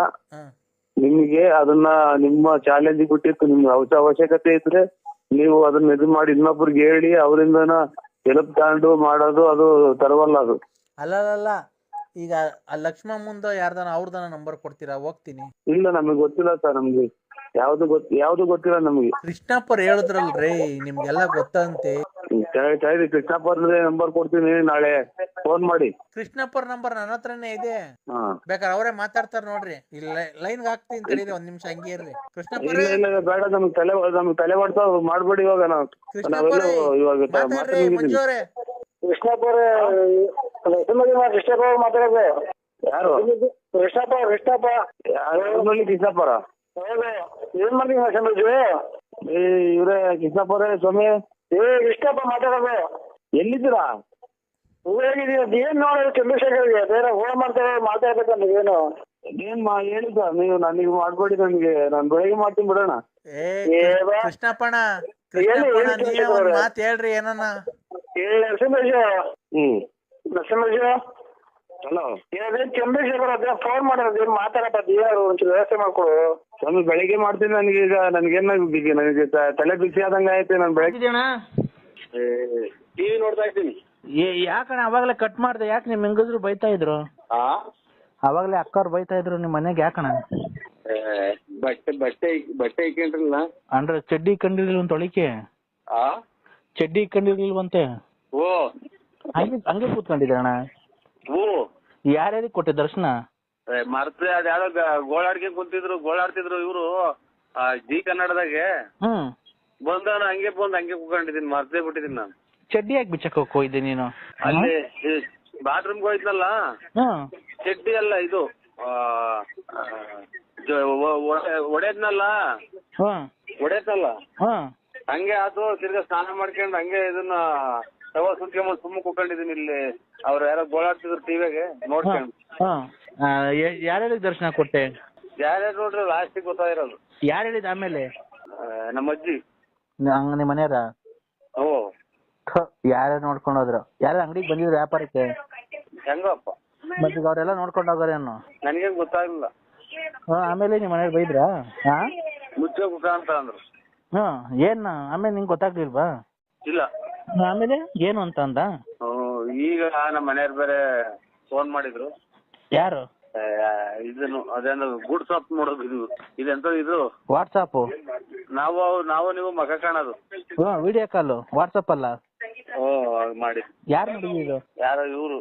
B: ನಿಮ್ಗೆ ಅದನ್ನ ನಿಮ್ಮ ಚಾಲೆಂಜ್ ಬಿಟ್ಟಿತ್ತು, ನಿಮ್ಗೆ ಅವಶ್ಯಕತೆ ಇದ್ರೆ ನೀವು ಅದನ್ನ ಇದು ಮಾಡಿ ಇನ್ನೊಬ್ರಿಗೆ ಹೇಳಿ ಅವರಿಂದನ ಹೆಲ್ಪ್ ತಗೊಂಡು ಮಾಡೋದು ಅದು ತರವಲ್ಲ ಅದು.
A: ಅಲ್ಲ ಈಗ ಆ ಲಕ್ಷ್ಮಮ್ಮಂದು ಯಾರ್ದಾನ ಅವ್ರದಾನ ನಂಬರ್ ಕೊಡ್ತೀರಾ? ಹೋಗ್ತೀನಿ.
B: ಇಲ್ಲ ನಮಗೆ ಗೊತ್ತಿಲ್ಲ ಸರ್, ನಮ್ಗೆ ಯಾವ್ದು ಗೊತ್ತಿಲ್ಲ ನಮಗೆ.
A: ಕೃಷ್ಣಪ್ಪರ್ ಹೇಳಿದ್ರಲ್ರಿ ನಿಮ್ಗೆಲ್ಲ ಗೊತ್ತಂತೆ.
B: ಕೃಷ್ಣಪ್ಪ ನಂಬರ್ ಕೊಡ್ತೀನಿ, ನಾಳೆ ಫೋನ್ ಮಾಡಿ.
A: ಕೃಷ್ಣಪ್ಪರ್ ನಂಬರ್ ನನ್ನ ಹತ್ರನೇ ಇದೆ, ಬೇಕಾದ್ರೆ ಅವರೇ ಮಾತಾಡ್ತಾರ ನೋಡ್ರಿ. ಇಲ್ಲ ಲೈನ್ಗೆ ಹಾಕ್ತೀನಿ ತಡೀರಿ, ಒಂದ್ ನಿಮಿಷ ಹಂಗೆ ಇರ್ರಿ. ಕೃಷ್ಣಪ್ಪರ್
B: ಇಲ್ಲ ಬೇಡ, ನಮ್ಗೆ ತಲೆ ಮಾಡ್ತಾ ಮಾಡ್ಬೇಡಿ. ಇವಾಗ
A: ಮಂಜು ಅವರೇ,
B: ಕೃಷ್ಣಪ್ಪ ಮಾತಾಡೋದು ಯಾರು? ಕೃಷ್ಣಪ್ಪ ಕೃಷ್ಣಪ್ಪರ ಏನ್ ಮಾಡ್ತೀವಿ? ಇವ್ರೇ ಕೃಷ್ಣಪ್ಪರೇ ಸ್ವಾಮಿ. ಕೃಷ್ಣಪ್ಪ ಮಾತಾಡೋದು. ಎಲ್ಲಿದ್ದೀರಾ? ಊರಾಗಿದ್ದೀವಿ. ಏನ್ ನೋಡೋದು ಚಂದ್ರಶೇಖರ್ಗೆ ಬೇರೆ ಫೋನ್ ಮಾಡ್ತಾರೆ, ಮಾತಾಡ್ಬೇಕಂದ್ರೆ ಏನು ಹೇಳಿದ್ದ ನೀವು ನನಗೆ ಮಾಡ್ಬೇಡಿ, ನನಗೆ ನಾನು ಬೆಳಗ್ಗೆ ಮಾಡ್ತೀನಿ ಬಿಡೋಣ.
A: ಕೃಷ್ಣಪ್ಪಣ ಮಾತು ಹೇಳ್ರಿ ಏನನ್ನ.
B: ನರಸಿಂಹರಾಜು ಹಲೋ, ಚಂದ್ರಶೇಖರ್ ಅದೇ ಫೋನ್ ಮಾಡೋದು, ಮಾತಾಡೋದು ಯಾರು ಒಂಚೂರು ವ್ಯವಸ್ಥೆ ಮಾಡ್ಕೊಡು ಸ್ವಾಮಿ. ಬೆಳಿಗ್ಗೆ ಮಾಡ್ತೀನಿ. ನನಗೆ ಈಗ ನನಗೆ ತಲೆ ಬಿಸಿ ಆದಂಗ ಆಯ್ತು. ನಾನು ಬೆಳಗ್ಗೆ ಟಿವಿ ನೋಡ್ತಾ ಇದ್ದೀನಿ.
A: ಯಾಕಣ್ಣ ಅವಾಗಲೇ ಕಟ್ ಮಾಡ್ದೆ? ಯಾಕೆ ನಿಮ್ ಹೆಂಗದ್ರು ಬೈತಾ ಇದ್ರು? ಅವಾಗಲೇ ಅಕ್ಕವ್ರು ಬೈತಾ ಇದ್ರು ನಿಮ್ ಮನೆಗೆ, ಯಾಕಣ್ಣ?
B: ಬಟ್ಟೆ ಇಕ್ಕೊಂಡ್ರಲ್ಲ
A: ಅಂದ್ರೆ ಚಡ್ಡಿ ಇಕ್ಕೊಂಡಿರ್ಲಿಲ್ಲ ತೊಳಿಕೆ, ಚಡ್ಡಿ ಇಕ್ಕೊಂಡಿರ್ಲಿಲ್ವಂತೆ.
B: ಓ
A: ಹಂಗೆ ಕೂತ್ಕೊಂಡಿದ್ದೆ ಅಣ್ಣ.
B: ಓ
A: ಯಾರ್ಯಾರಿಗೆ ಕೊಟ್ಟೆ ದರ್ಶನ?
B: ಮರ್ತ್ರೆ ಅದ ಯಾವ್ದೋ ಗೋಳಾಡ್ಕೆ ಗೋಳಾಡ್ತಿದ್ರು ಇವ್ರು ಜಿ ಕನ್ನಡದಾಗೆ. ಬಂದವನ ಹಂಗೆ ಕೂತ್ಕೊಂಡಿದ್ದೀನಿ, ಮರ್ತೇ ಬಿಟ್ಟಿದ್ದೀನಿ ನಾನು.
A: ಚಡ್ಡಿ ಯಾಕೆ ಬಿಚ್ಚಕ್ ಹೋಗಿದ್ದೆ ನೀನು?
B: ಅಲ್ಲಿ ಬಾತ್ರೂಮ್ಗೆ ಹೋಯ್ತಲ್ಲ, ಚಡ್ಡಿ ಅಲ್ಲ ಇದು ಒಡೆದ್ನಲ್ಲ ಹಂಗೆ ಅದು ತಿರ್ಗಾ ಸ್ನಾನ ಮಾಡ್ಕೊಂಡು ಹಂಗೆ ಇದನ್ನ ತವ ಸುತ್ಕೊಂಡ್ ಸುಮ್ಮ ಕೂತ್ಕೊಂಡಿದ್ದೀನಿ. ಇಲ್ಲಿ ಅವ್ರು ಯಾರೋ ಗೋಳಾಡ್ತಿದ್ರು ಟಿವಿಗೆ ನೋಡ್ಕೊಂಡು.
A: ಯಾರ್ಯಾರಿಗೆ ದರ್ಶನ ಕೊಟ್ಟೆ?
B: ಯಾರ್ಯಾರು ನೋಡ್ರಿ ಲಾಸ್ಟಿಗೆ ಗೊತ್ತಾಗಿರೋದು.
A: ಯಾರು ಹೇಳಿದ ಆಮೇಲೆ?
B: ನಮ್ಮ ಅಜ್ಜಿ.
A: ನಿಮ್ಮ ಮನೆಯವರ?
B: ಓ
A: ಯಾರ್ಯಾರು ನೋಡ್ಕೊಂಡು ಹೋದ್ರು? ಯಾರು ಅಂಗಡಿಗೆ ಬಂದಿದ್ರು ವ್ಯಾಪಾರಕ್ಕೆ?
B: ಹೆಂಗಪ್ಪ
A: ಮತ್ತೆ ಅವ್ರೆಲ್ಲ ನೋಡ್ಕೊಂಡು ಹೋಗೋರೇನು?
B: ನನ್ಗೇನ್ ಗೊತ್ತಾಗಿಲ್ಲ.
A: ಆಮೇಲೆ ನಿಮ್ಮ ಮನೇಲಿ ಬೈದ್ರಾ?
B: ಮುಚ್ಚ ಕುಟ ಅಂತ ಅಂದ್ರು.
A: ಏನ್ ಆಮೇಲೆ ನಿಂಗೆ ಗೊತ್ತಾಗ್ಲಿಲ್ವಾ?
B: ಇಲ್ಲ.
A: ಆಮೇಲೆ ಏನು ಅಂತ ಅಂದ?
B: ಈಗ ನಮ್ಮ ಮನೆಯವ್ರು ಬೇರೆ ಫೋನ್ ಮಾಡಿದ್ರು.
A: ಯಾರು?
B: ಇದನ್ನು ಅದೇನು ಗುಡ್ ಶಾಪ್ ನೋಡೋದು. ಇದೆಂತ ಇದು
A: ವಾಟ್ಸಾಪ್.
B: ನಾವು ನೀವು ಮಗ ಕಾಣೋದು.
A: ವಿಡಿಯೋ ಕಾಲ್ ವಾಟ್ಸಾಪ್ ಅಲ್ಲ.
B: ಓ ಮಾಡಿ.
A: ಯಾರು ಮಾಡಿದ್ರು?
B: ಯಾರೋ ಇವ್ರು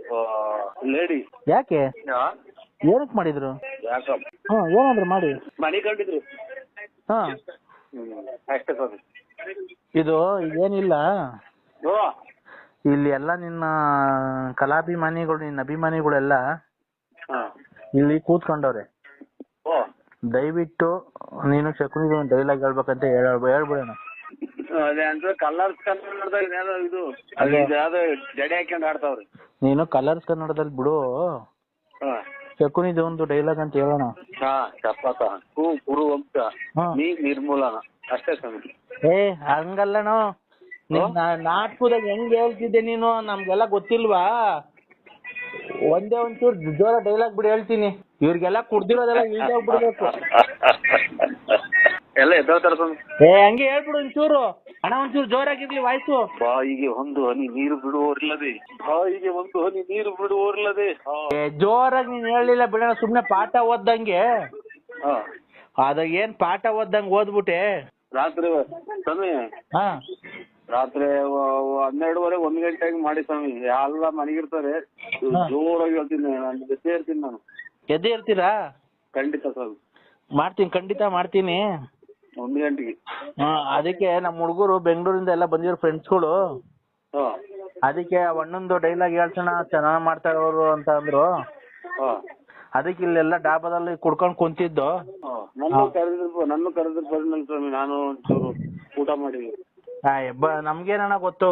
B: ಲೇಡಿ.
A: ಯಾಕೆ ಏನಕ್ ಮಾಡಿದ್ರು?
B: ಯಾಕಪ್ಪ
A: ಏನಾದ್ರು ಮಾಡಿ
B: ಮನೆ ಕಂಡಿದ್ರು. ಅಷ್ಟೇ ಸ್ವಾಮಿ.
A: ಇದು ಏನಿಲ್ಲ,
B: ಓ
A: ಇಲ್ಲಿ ಎಲ್ಲ ನಿನ್ನ ಕಲಾಭಿಮಾನಿಗಳು, ನಿನ್ನ ಅಭಿಮಾನಿಗಳೆಲ್ಲ ಇಲ್ಲಿ ಕೂತ್ಕೊಂಡವ್ರೆ.
B: ಓ
A: ದಯವಿಟ್ಟು ನೀನು ಶಕುನಿಗೆ ಒಂದು ಡೈಲಾಗ್ ಹೇಳ್ಬೇಕಂತ ಹೇಳ್ಬಿಡೋಣ.
B: ಅದೇ ಅಂದ್ರೆ ಕಲರ್ಸ್ ಕನ್ನಡದಾಗ ಇದು ಯಾವ್ದೋ ಜಡೆ ಹಾಕೊಂಡು ಆಡ್ತಾವ್ರಿ.
A: ನೀನು ಕಲರ್ಸ್ ಕನ್ನಡದಲ್ಲಿ ಬಿಡು, ಶಕುನಿದು ಒಂದು ಡೈಲಾಗ್ ಅಂತ ಹೇಳೋಣ.
B: ಚಪ್ಪತ ಕುರು ವಂಶ ನೀ ನಿರ್ಮೂಲನ ಅಷ್ಟೇ ಸ್ವಾಮಿ.
A: ಹಂಗಲ್ಲಣೋ, ನಾಟಕದಾಗ ಹೆಂಗ್ ಹೇಳ್ತಿದ್ದೆ ನೀನು, ನಮ್ಗೆಲ್ಲ ಗೊತ್ತಿಲ್ವಾ? ಒಂದೇ ಒಂಚೂರು ಜೋರ ಡೈಲಾಗ್ ಬಿಡಿ ಹೇಳ್ತೀನಿ. ಇವ್ರಿಗೆಲ್ಲ ಕುಡ್ದಿರೋದೆಲ್ಲ ಇಳ್ದೋಗ್ಬಿಡ್ಬೇಕು.
B: ಎಲ್ಲ ಎದ್ದೋತಾರ ಸ್ವಾಮಿ.
A: ಹಂಗೆ ಹೇಳ್ಬಿಡು ಒಂಚೂರು ಅಣ್ಣ, ಒಂಚೂರು ಜೋರಾಗಿರ್ಲಿ ವಾಯ್ಸು.
B: ಬಾಯಿಗೆ ಒಂದು ಹನಿ ನೀರು ಬಿಡುವೋರ್ಲದೆ.
A: ಜೋರಾಗಿ ನೀನ್ ಹೇಳಿಲ್ಲ ಬಿಡೋಣ, ಸುಮ್ನೆ ಪಾಠ ಓದ್ದಂಗೆ. ಅದಾಗ ಏನ್ ಪಾಠ ಓದ್ದಂಗೆ ಓದ್ಬಿಟ್ಟೆ.
B: ರಾತ್ರಿ ಸ್ವಾಮಿ ರಾತ್ರಿ 12:30 1 ಗಂಟೆಗೆ ಮಾಡಿ ಸ್ವಾಮಿ. ಎಲ್ಲ ಮನೆಗಿರ್ತಾರೆ, ಜೋರಾಗಿ ಹೇಳ್ತೀನಿ. ನಾನು ಎದ್ದೇ ಇರ್ತೀನಿ. ನಾನು
A: ಎದ್ದೇ ಇರ್ತೀರಾ?
B: ಖಂಡಿತ ಸ್ವಾಮಿ
A: ಮಾಡ್ತೀನಿ, ಖಂಡಿತ ಮಾಡ್ತೀನಿ.
B: 1 ಗಂಟೆಗೆ.
A: ಅದಕ್ಕೆ ನಮ್ಮ ಹುಡುಗರು ಬೆಂಗಳೂರಿಂದ ಎಲ್ಲ ಬಂದಿರೋ ಫ್ರೆಂಡ್ಸ್ಗಳು, ಅದಕ್ಕೆ ಅಣ್ಣಂದು ಡೈಲಾಗ್ ಹೇಳ್ಸೋಣ, ಚೆನ್ನಾಗ್ ಮಾಡ್ತಾರೆ ಅವರು ಅಂತ ಅಂದ್ರು. ಅದಕ್ಕೆ ಇಲ್ಲೆಲ್ಲ ಡಾಬಾದಲ್ಲಿ ಕುಡ್ಕೊಂಡ್ ಕುಂತಿದ್ದು.
B: ನನ್ನ ಕರೆದ್ರು ಸ್ವಾಮಿ. ನಾನು ಒಂಚೂರು ಊಟ ಮಾಡಿ.
A: ನಮ್ಗೇನಣ್ಣ ಗೊತ್ತು,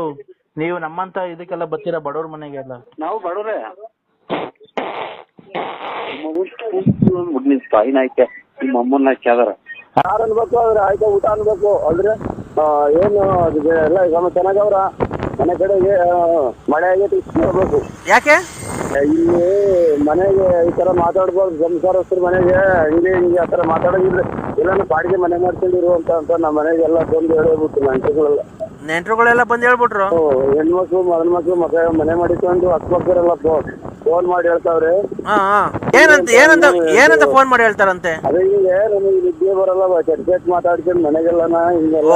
A: ನೀವು ನಮ್ಮಂತ ಇದಕ್ಕೆಲ್ಲ ಬರ್ತೀರಾ ಬಡವ್ರ ಮನೆಗೆಲ್ಲ.
B: ನಾವು ಬಡವ್ರೆ. ತಾಯಿನ ಆಯ್ಕೆ ನಿಮ್ಮ ಅಮ್ಮನ ಹಾಕ್ಯಾದಾರ. ಯಾರು ಅನ್ಬೇಕು ಅವ್ರೆ ಆಯ್ತಾ ಊಟ ಅನ್ಬೇಕು. ಅಂದ್ರೆ ಏನು ಎಲ್ಲ ಚೆನ್ನಾಗವ್ರ ಮನೆ ಕಡೆಗೆ ಮಳೆ ಆಗೈತಿ ಹೋಗ್ಬೇಕು.
A: ಯಾಕೆ
B: ಇಲ್ಲಿ ಮನೆಗೆ ಈ ತರ ಮಾತಾಡ್ಬೋದು, ಸಂಸಾರಸ್ಥರ ಮನೆಗೆ ಹಿಂಗೆ ಆ ತರ ಮಾತಾಡೋದಿದ್ರೆ ಇಲ್ಲ ಬಾಡಿಗೆ ಮನೆ ಮಾಡ್ಕೊಂಡಿರು ಅಂತ ನಮ್ಮ ಮನೆಗೆಲ್ಲ ಬಂದು ಹೇಳೇಬಿಟ್ಟು ನೆಂಟರುಗಳೆಲ್ಲ.
A: ನೆಂಟ್ರುಗಳೆಲ್ಲ ಬಂದು ಹೇಳ್ಬಿಟ್ರು.
B: ಹೆಣ್ಮಕ್ಳು ಮಕ್ಳು ಮನೆ ಮಾಡಿಕೊಂಡು ಅಕ್ಕಪಕ್ಕರೆಲ್ಲ ಫೋನ್ ಮಾಡಿ ಹೇಳ್ತಾವ್ರೆ.
A: ಏನಂತ ಫೋನ್ ಮಾಡಿ ಹೇಳ್ತಾರಂತೆ?
B: ಅದೇ ಈಗ ನಮಗೆ ನಿದ್ದೆ ಬರಲ್ಲ, ಚಟ್ ಮಾತಾಡ್ಕೊಂಡು ಮನೆಗೆಲ್ಲನ ಹಿಂಗೆಲ್ಲ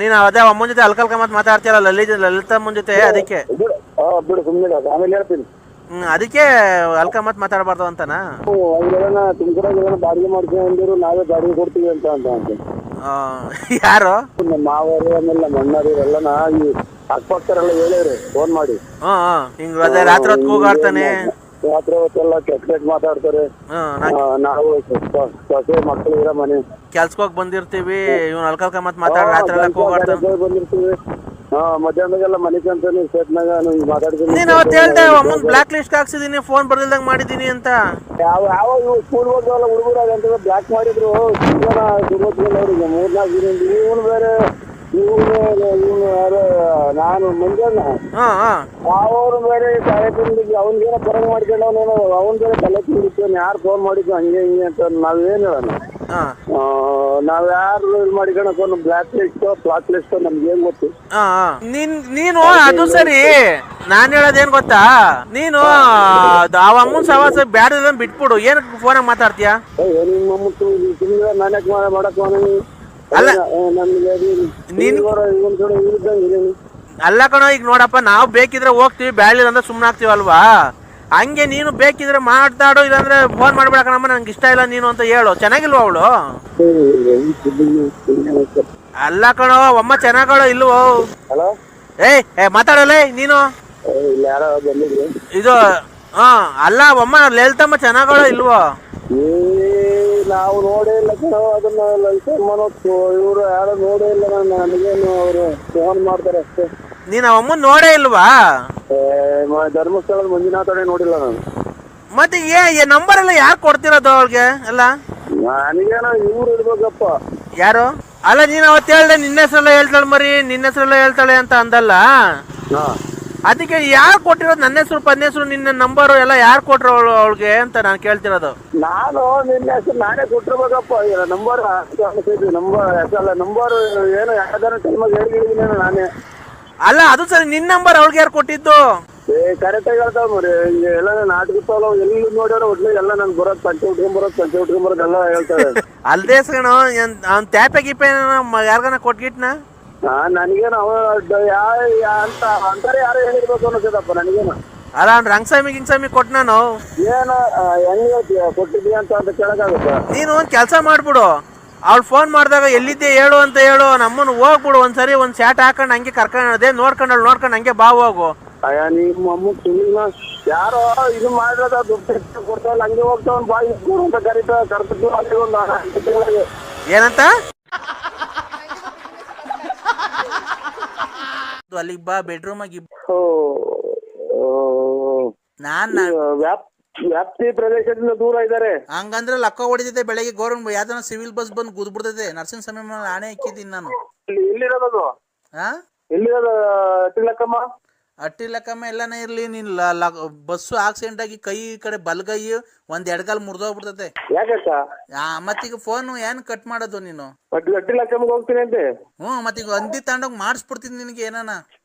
A: ನೀನ್ ಅದೇ ಅಮ್ಮನ ಜೊತೆ ಅಲ್ಕಲ್ಕ ಮಾತಾಡ್ತೀಯಲ್ಲ ಲಲಿತಮ್ಮನ ಜೊತೆ, ಅದಕ್ಕೆ
B: ಬಿಡು ಸುಮ್ಮನೆ ಆಮೇಲೆ ಹೇಳ್ತೀನಿ.
A: ಅದಕ್ಕೆ ಅಲ್ಕ ಮಾತಾಡಬಾರ್ದು ಅಂತನಾ?
B: ತುಮಕೂರಾಗ ಬಾಡಿಗೆ ಮಾಡ್ಕೊಂಡಿರು, ನಾವೇ ಬಾಡಿಗೆ ಕೊಡ್ತೀವಿ ಅಂತ
A: ಯಾರು?
B: ನಮ್ಮ ಮಾವರು ಆಮೇಲೆ ನಮ್ಮ ಅಣ್ಣರು ಎಲ್ಲನ ಈ ಅಕ್ಕಪಕ್ಕರೆಲ್ಲ ಹೇಳಿವ್ರಿ ಫೋನ್ ಮಾಡಿ.
A: ಹಿಂಗ ರಾತ್ರಿ ಹೊತ್ತು ಕೂಗಾಡ್ತಾನೆ,
B: ರಾತ್ರಿ ಹೊತ್ತೆಲ್ಲ ಕೆಟ್ಟ ಮಾತಾಡ್ತಾರೆ. ನಾವು ಸೊಸೆ ಮಕ್ಕಳು ಇರೋ ಮನೆ
A: ಕೆಲ್ಸಕ್ಕೆ ಹೋಗಿ ಬಂದಿರ್ತೀವಿ, ಇವ್ನ ಅಲ್ಕಲ್ಕ ಮಾತಾಡ ರಾತ್ರಿ ಎಲ್ಲ ಕೂಗಾಡ್ತಾನೆ
B: ಬಂದಿರ್ತೀವಿ. ಮಧ್ಯಾಹ್ನದಾಗೆಲ್ಲ ಮನೆ ಕಂತಾನೆ ಸ್ಟೇಟ್ನಾಗ ಮಾತಾಡ್ತೀನಿ.
A: ನೀನ್ ಅವತ್ತು ಹೇಳ್ದೆ ಅಮ್ಮನ್ ಬ್ಲಾಕ್ ಲಿಸ್ಟ್ ಹಾಕ್ಸಿದೀನಿ, ಫೋನ್ ಬರ್ದಿಲ್ದಂಗ್ ಮಾಡಿದೀನಿ ಅಂತ.
B: ಯಾವ ಇವು ಸ್ಕೂಲ್ ಹೋಗ್ತಾವಲ್ಲ ಹುಡುಗರಾಗ ಅಂತ ಬ್ಲಾಕ್ ಮಾಡಿದ್ರು. ಅವ್ರಿಗೆ 3-4 ದಿನ ಇವನು ಬೇರೆ ಇವನು ಯಾರು ನಾನು ಮಂಜಣ್ಣ ಅವರು ಬೇರೆ ತಲೆ ತಿಂದಿದ್ವಿ. ಅವ್ನಿಗೇನೋ ಪರಂಗ್ ಮಾಡ್ಕೊಂಡು ಅವ್ನು ಬೇರೆ ತಲೆ ತಿಂದಿತ್ತು. ಯಾರು ಫೋನ್ ಮಾಡಿದ್ದು ಹಂಗೆ ಹಿಂಗೆ ಅಂತ ನಾವೇನು ಹೇಳೋಣ. ನಾವ್ ಯಾರು ಇದು ಮಾಡಿಕೊಂಡು ಬ್ಲಾಕ್ ಲಿಸ್ಟ್ ನಮ್ಗೇನ್ ಗೊತ್ತು.
A: ನೀನು ಅದು ಸರಿ, ನಾನ್ ಹೇಳೋದೇನ್ ಗೊತ್ತಾ, ನೀನು ಅವ ಅಮ್ಮನ್ ಸವಾಸ ಬ್ಯಾಡ ಬಿಟ್ಬಿಡು, ಏನ್ ಫೋನಾಗ ಮಾತಾಡ್ತೀಯ?
B: ನಾನ್ಯಾಕ ಮಾಡಕ್
A: ಅಲ್ಲ ಅಲ್ಲ ಕಣೋ, ಈಗ ನೋಡಪ್ಪ, ನಾವು ಬೇಕಿದ್ರೆ ಹೋಗ್ತೀವಿ, ಬ್ಯಾಳಿಲ್ಲ ಅಂದ್ರೆ ಸುಮ್ಮನೆ ಆಗ್ತೀವಲ್ವಾ? ಹಂಗೆ ನೀನು ಬೇಕಿದ್ರೆ ಮಾತಾಡೋ, ಇಲ್ಲಾಂದ್ರೆ ಫೋನ್ ಮಾಡ್ಬೇಡ ಕಣಮ್ಮ, ನಂಗೆ ಇಷ್ಟ ಇಲ್ಲ ನೀನು ಅಂತ ಹೇಳು. ಚೆನ್ನಾಗಿಲ್ವ ಅವಳು? ಅಲ್ಲ ಕಣೋ, ಅಮ್ಮ ಚೆನ್ನಾಗಳೋ ಇಲ್ವೋ? ಮಾತಾಡಲ್ಲ ನೀನು ಇದು. ಅಲ್ಲ ಅಮ್ಮ ಲಲಿತಮ್ಮ ಚೆನ್ನಾಗಳೋ ಇಲ್ವೋ?
B: ನಾವು ನೋಡೇ ಇಲ್ಲ ಕಣೋ ಅದನ್ನ. ಲಲಿತಮ್ಮನ ಇವ್ರು ಯಾರು ನೋಡೇ ಇಲ್ಲ. ನನಗೇನು ಅವರು ಫೋನ್ ಮಾಡ್ತಾರೆ ಅಷ್ಟೇ.
A: ನೀನ್ ಅಮ್ಮನ್ ನೋಡೇ ಇಲ್ವಾ?
B: ಧರ್ಮಸ್ಥಳದ ಮಂಜುನಾಥನೇ ನೋಡಿಲ್ಲ ನಾನು.
A: ಮತ್ತೆ ನಂಬರ್ ಎಲ್ಲ ಯಾರು ಕೊಡ್ತಿರೋದು ಅವಳಿಗೆ ಎಲ್ಲ?
B: ನನಗೇನೋ ಇವ್ರು ಇರ್ಬೇಕಪ್ಪ.
A: ಯಾರು? ಅಲ್ಲ ನೀನ್ ಅವತ್ತು ಹೇಳ್ದೆ ನಿನ್ನ ಹೆಸರೆಲ್ಲ ಹೇಳ್ತಾಳೆ ಮರಿ, ನಿನ್ನ ಹೆಸರೆಲ್ಲ ಹೇಳ್ತಾಳೆ ಅಂತ ಅಂದಲ್ಲ, ಅದಕ್ಕೆ ಯಾರು ಕೊಟ್ಟಿರೋದು? ನನ್ನ ಹೆಸರು ಪನ್ನ ಹೆಸರು ನಿನ್ನ ನಂಬರು ಎಲ್ಲ ಯಾರು ಕೊಟ್ರು ಅವಳಿಗೆ ಅಂತ ನಾನು ಕೇಳ್ತಿರೋದು.
B: ನಾನು ನಿನ್ನ ಹೆಸರು ನಾನೇ ಕೊಟ್ಟಿರ್ಬೇಕಪ್ಪ. ನಂಬರ್ ನಂಬರ್ ಏನು ಯಾವ್ದಾರ ಟೈಮಾಗ ಹೇಳಿದ್ದೀನಿ ನಾನೇ.
A: ಅಲ್ಲ ಅದು ಸರಿ, ನಿನ್ನ ನಂಬರ್ ಅವಳಿಗೆ ಯಾರು ಕೊಟ್ಟಿದ್ದು?
B: ಕರೆಕ್ಟ್ ಆಗಿ ಹೇಳ್ತಾವ ಮರಿ. ಎಲ್ಲ ನಾಟಕತ್ತವಲ್ಲ, ಎಲ್ಲಿ ನೋಡ್ಯಾರ ಒಟ್ಲಿ ಎಲ್ಲ ನನ್ ಬರೋದ್ ಪಂಚೆ ಉಟ್ಕೊಂಬರೋದ್ ಎಲ್ಲ ಹೇಳ್ತಾರೆ.
A: ಅಲ್ದೇ ಕಣೋ, ಅವ್ನ್ ಟ್ಯಾಪೆ ಗೀಪೆ ಯಾರ್ಗಾನ ಕೊಟ್ಗಿಟ್ನ?
B: ನನಗೇನು ಅಂತಾರೆ ಯಾರು ಹೇಳಿರ್ಬೇಕು ಅನ್ನಿಸ್ತದಪ್ಪ ನನಗೇನು.
A: ಅಲ್ಲ ಅವ್ನು ರಂಗಸ್ವಾಮಿ ಕೊಟ್ ನಾನು
B: ಏನು ಹೆಂಗ್ ಕೊಟ್ಟಿದ್ದೀಯ ಅಂತ ಕೇಳಕ್ಕಾಗತ್ತ?
A: ನೀನು ಒಂದ್ ಕೆಲಸ ಮಾಡ್ಬಿಡು, ಅವ್ಳು ಫೋನ್ ಮಾಡಿದಾಗ ಎಲ್ಲಿದ್ದೆ ಹೇಳು ಅಂತ ಹೇಳು, ನಮ್ಮನ್ನು ಹೋಗ್ಬಿಡು ಒಂದ್ಸರಿ, ಒಂದ್ ಚಾಟ್ ಹಾಕೊಂಡು ಹಂಗೆ ಕರ್ಕೊಂಡೇ ನೋಡ್ಕೊಂಡು ಹಂಗೆ ಬಾ ಹೋಗು.
B: ಅಯ್ಯ ನಿಮ್ಮ ಅಮ್ಮ ಸುಮ್ಮನೆ ಯಾರೋ ಇದು ಮಾಡಿರೋದ ದುಡ್ಡು ಕೊಡ್ತಾವಲ್ಲ ಹಂಗೆ ಹೋಗ್ತಾವ್ ಬಾಯಿ ಅಂತ ಕರ್ತಿದ್ದು
A: ಏನಂತ ಅಲ್ಲಿಗೆ ಬಾ ಬೆಡ್ರೂಮ್ ಆಗಿ. ನಾನ್
B: ವ್ಯಾಪ್ತಿ ಪ್ರದೇಶದಿಂದ ದೂರ ಇದ್ದಾರೆ
A: ಹಂಗಂದ್ರೆ ಲಕ್ಕ ಹೊಡಿತೈತೆ. ಬೆಳಗ್ಗೆ ಗೌರ್ಮೆಂಟ್ ಯಾವ್ದಾನ ಸಿವಿಲ್ ಬಸ್ ಬಂದು ಗುದ್ ಬಿಡ್ತೈತೆ. ನರ್ಸಿಂಗ್ ಸಮಯ ನಾನೇ ಇಕ್ಕಿದ್ದೀನಿ ನಾನು.
B: ಎಲ್ಲಿರೋದು? ಎಲ್ಲಿರೋದು ಲೆಕ್ಕಮ್ಮ?
A: ಅಟ್ಟಿ ಲೆಕ್ಕಮ್ಮ ಎಲ್ಲಾನೇ ಇರ್ಲಿ, ನೀನ್ ಬಸ್ಸು ಆಕ್ಸಿಡೆಂಟ್ ಆಗಿ ಕೈ ಕಡೆ ಬಲ್ಗೈ ಒಂದ್ ಎಡಗಾಲ್ ಮುರಿದೋಗ್ಬಿಡ್ತೈತೆ. ಮತ್ತೀಗ ಫೋನ್ ಏನ್ ಕಟ್ ಮಾಡೋದು ನೀನು?
B: ಅಟ್ಟಿ ಲೆಕ್ಕಮ್ಮಗೆ ಹೋಗ್ತೀನಿ ಅಂತೆ.
A: ಮತ್ತೀಗ ಅಂದಿ ತಗೊಂಡೋಗಿ ಮಾಡಿಸ್ಬಿಡ್ತೀನಿ ನಿನ್ಗೆ ಏನಾನ.